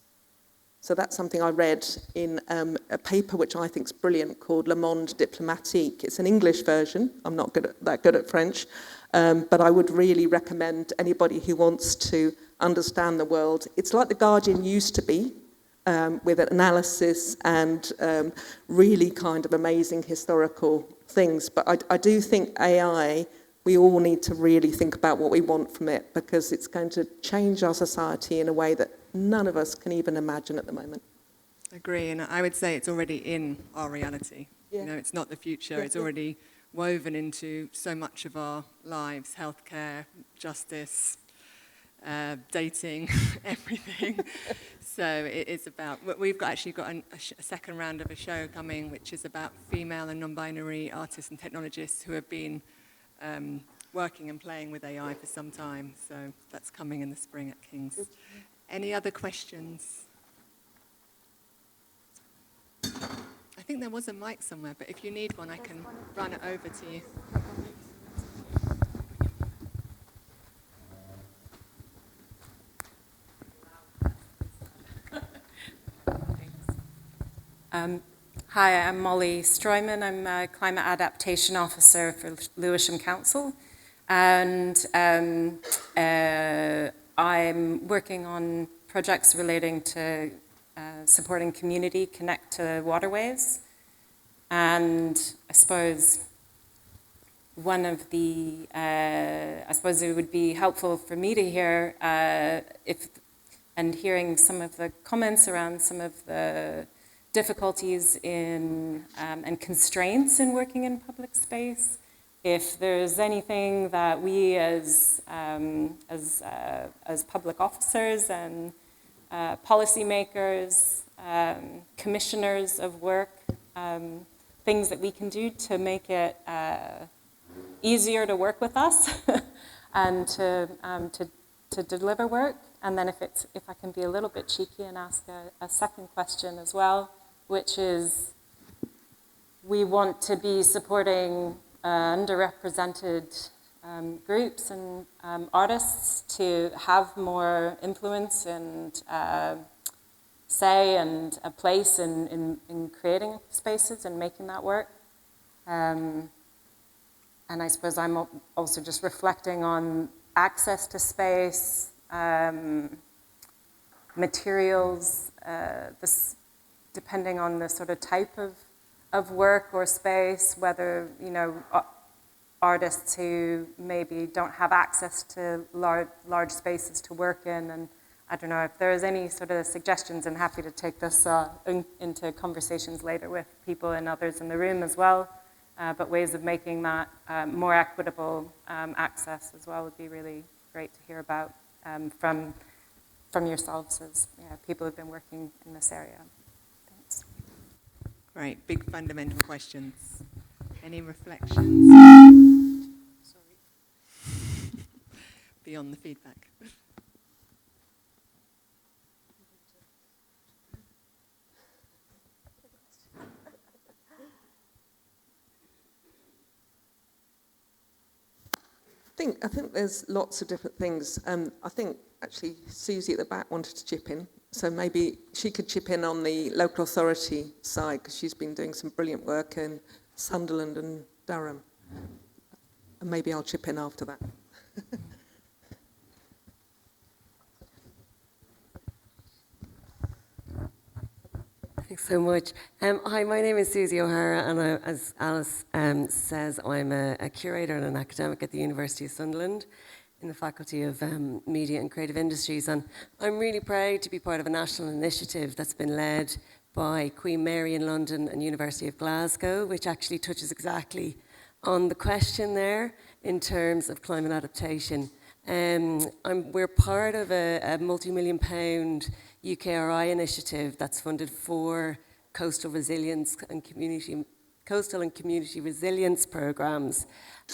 So that's something I read in a paper which I think is brilliant called Le Monde Diplomatique. It's an English version. I'm not that good at French, but I would really recommend anybody who wants to understand the world. It's like The Guardian used to be, with an analysis and really kind of amazing historical things. But I do think AI, we all need to really think about what we want from it, because it's going to change our society in a way that none of us can even imagine at the moment. I agree, and I would say it's already in our reality. Yeah. You know, it's not the future, Yeah, it's already woven into so much of our lives, healthcare, justice, dating, everything. So it's about, we've actually got a second round of a show coming, which is about female and non-binary artists and technologists who have been working and playing with AI for some time. So that's coming in the spring at King's. Any other questions? I think there was a mic somewhere, but if you need one, I can run it over to you. Hi, I'm Molly Stroyman. I'm a Climate Adaptation Officer for Lewisham Council. And I'm working on projects relating to supporting community connect to waterways. And I suppose one of the, I suppose it would be helpful for me to hear and hearing some of the comments around some of the difficulties in and constraints in working in public space. If there's anything that we as public officers and policymakers, commissioners of work, things that we can do to make it easier to work with us and to deliver work. And then if I can be a little bit cheeky and ask a second question as well, which is, we want to be supporting underrepresented groups and artists to have more influence and say and a place in creating spaces and making that work. And I suppose I'm also just reflecting on access to space, materials, depending on the sort of type of work or space, whether, you know, artists who maybe don't have access to large spaces to work in. And I don't know if there's any sort of suggestions. I'm happy to take this into conversations later with people and others in the room as well. But ways of making that more equitable access as well would be really great to hear about from yourselves as people who've been working in this area. Thanks. Great, big fundamental questions. Any reflections? Sorry. Beyond the feedback. I think there's lots of different things. I think actually Susie at the back wanted to chip in, so maybe she could chip in on the local authority side, because she's been doing some brilliant work in Sunderland and Durham. And maybe I'll chip in after that. Thanks so much. Hi, my name is Susie O'Hara, and as Alice says, I'm a curator and an academic at the University of Sunderland in the Faculty of Media and Creative Industries. And I'm really proud to be part of a national initiative that's been led by Queen Mary in London and University of Glasgow, which actually touches exactly on the question there in terms of climate adaptation. We're part of a multi-million-pound UKRI initiative that's funded for coastal resilience and community resilience programs,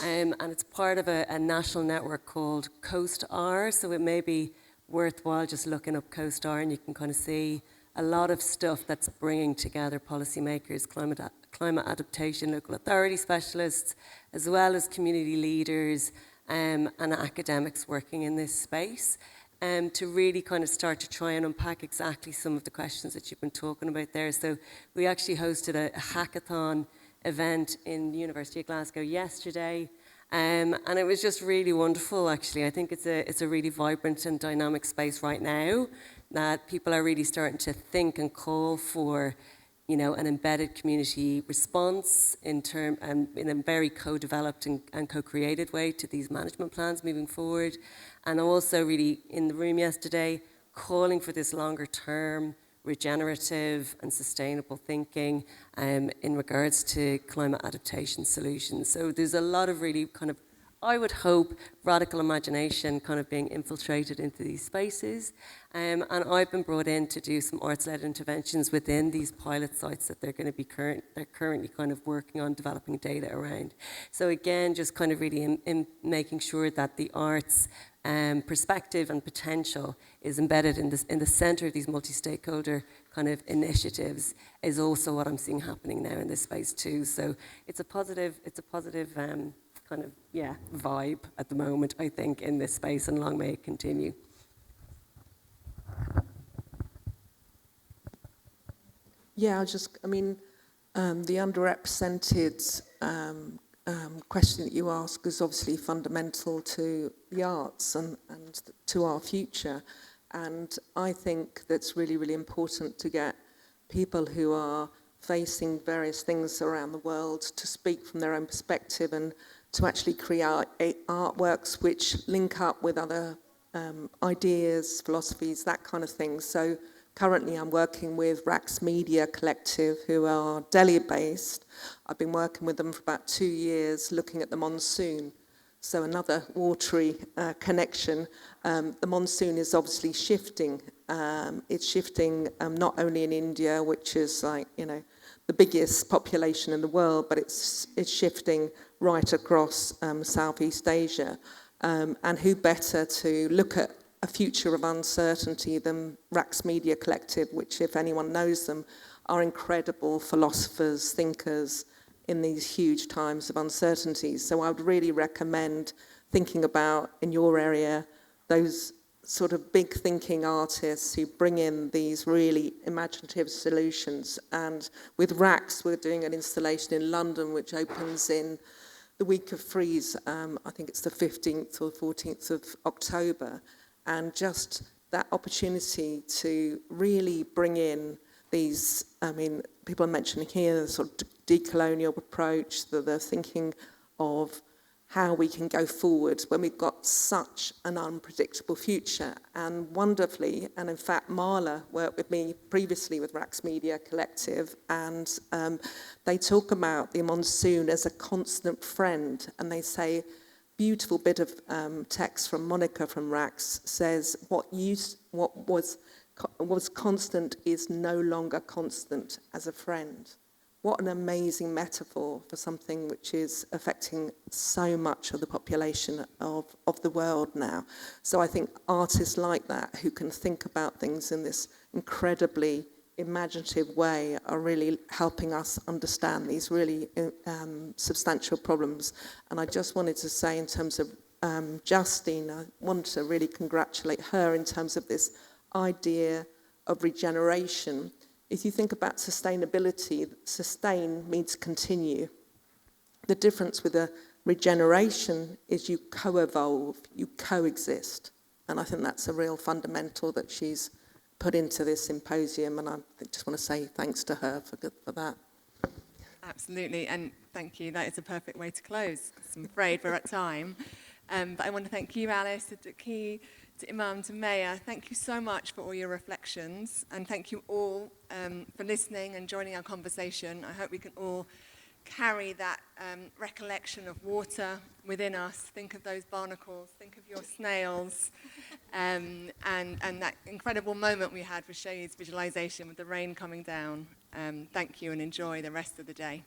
and it's part of a national network called CoastR. So it may be worthwhile just looking up CoastR, and you can kind of see a lot of stuff that's bringing together policymakers, climate adaptation, local authority specialists, as well as community leaders and academics working in this space. To really kind of start to try and unpack exactly some of the questions that you've been talking about there. So we actually hosted a hackathon event in the University of Glasgow yesterday, and it was just really wonderful, actually. I think it's a really vibrant and dynamic space right now, that people are really starting to think and call for, you know, an embedded community response in a very co-developed and co-created way to these management plans moving forward. And also really in the room yesterday, calling for this longer term regenerative and sustainable thinking in regards to climate adaptation solutions. So there's a lot of really kind of, I would hope, radical imagination kind of being infiltrated into these spaces. And I've been brought in to do some arts-led interventions within these pilot sites that they're going to be currently kind of working on developing data around. So again, just kind of really in making sure that the arts perspective and potential is embedded in the center of these multi-stakeholder kind of initiatives is also what I'm seeing happening now in this space too. So it's a positive kind of, vibe at the moment, I think, in this space, and long may it continue. Yeah, the underrepresented question that you ask is obviously fundamental to the arts and to our future. And I think that's really, really important to get people who are facing various things around the world to speak from their own perspective and to actually create artworks which link up with other ideas, philosophies, that kind of thing. So currently I'm working with Rax Media Collective, who are Delhi-based. I've been working with them for about 2 years looking at the monsoon. So another watery connection. The monsoon is obviously shifting. It's shifting not only in India, which is like, you know, the biggest population in the world, but it's shifting right across Southeast Asia. And who better to look at a future of uncertainty than Rax Media Collective, which, if anyone knows them, are incredible philosophers, thinkers, in these huge times of uncertainty. So I would really recommend thinking about, in your area, those sort of big thinking artists who bring in these really imaginative solutions. And with Rax, we're doing an installation in London, which opens in the week of Freeze. I think it's the 15th or 14th of October. And just that opportunity to really bring in these, I mean, people are mentioning here the sort of decolonial approach, the thinking of how we can go forward when we've got such an unpredictable future. And wonderfully, and in fact, Mala worked with me previously with Rax Media Collective, and they talk about the monsoon as a constant friend, and they say, beautiful bit of text from Monica from Rax says, what was constant is no longer constant as a friend. What an amazing metaphor for something which is affecting so much of the population of the world now. So I think artists like that, who can think about things in this incredibly imaginative way, are really helping us understand these really substantial problems. And I just wanted to say, in terms of Justine, I wanted to really congratulate her in terms of this idea of regeneration. If you think about sustainability, sustain means continue. The difference with a regeneration is you co-evolve, you coexist. And I think that's a real fundamental that she's put into this symposium, and I just want to say thanks to her for that. Absolutely, and thank you. That is a perfect way to close, because I'm afraid we're at time. But I want to thank you, Alice, to Duk Hee, to Iman, to Maya. Thank you so much for all your reflections, and thank you all for listening and joining our conversation. I hope we can all carry that recollection of water within us. Think of those barnacles, think of your snails, and that incredible moment we had with Shay's visualization with the rain coming down. Thank you, and enjoy the rest of the day.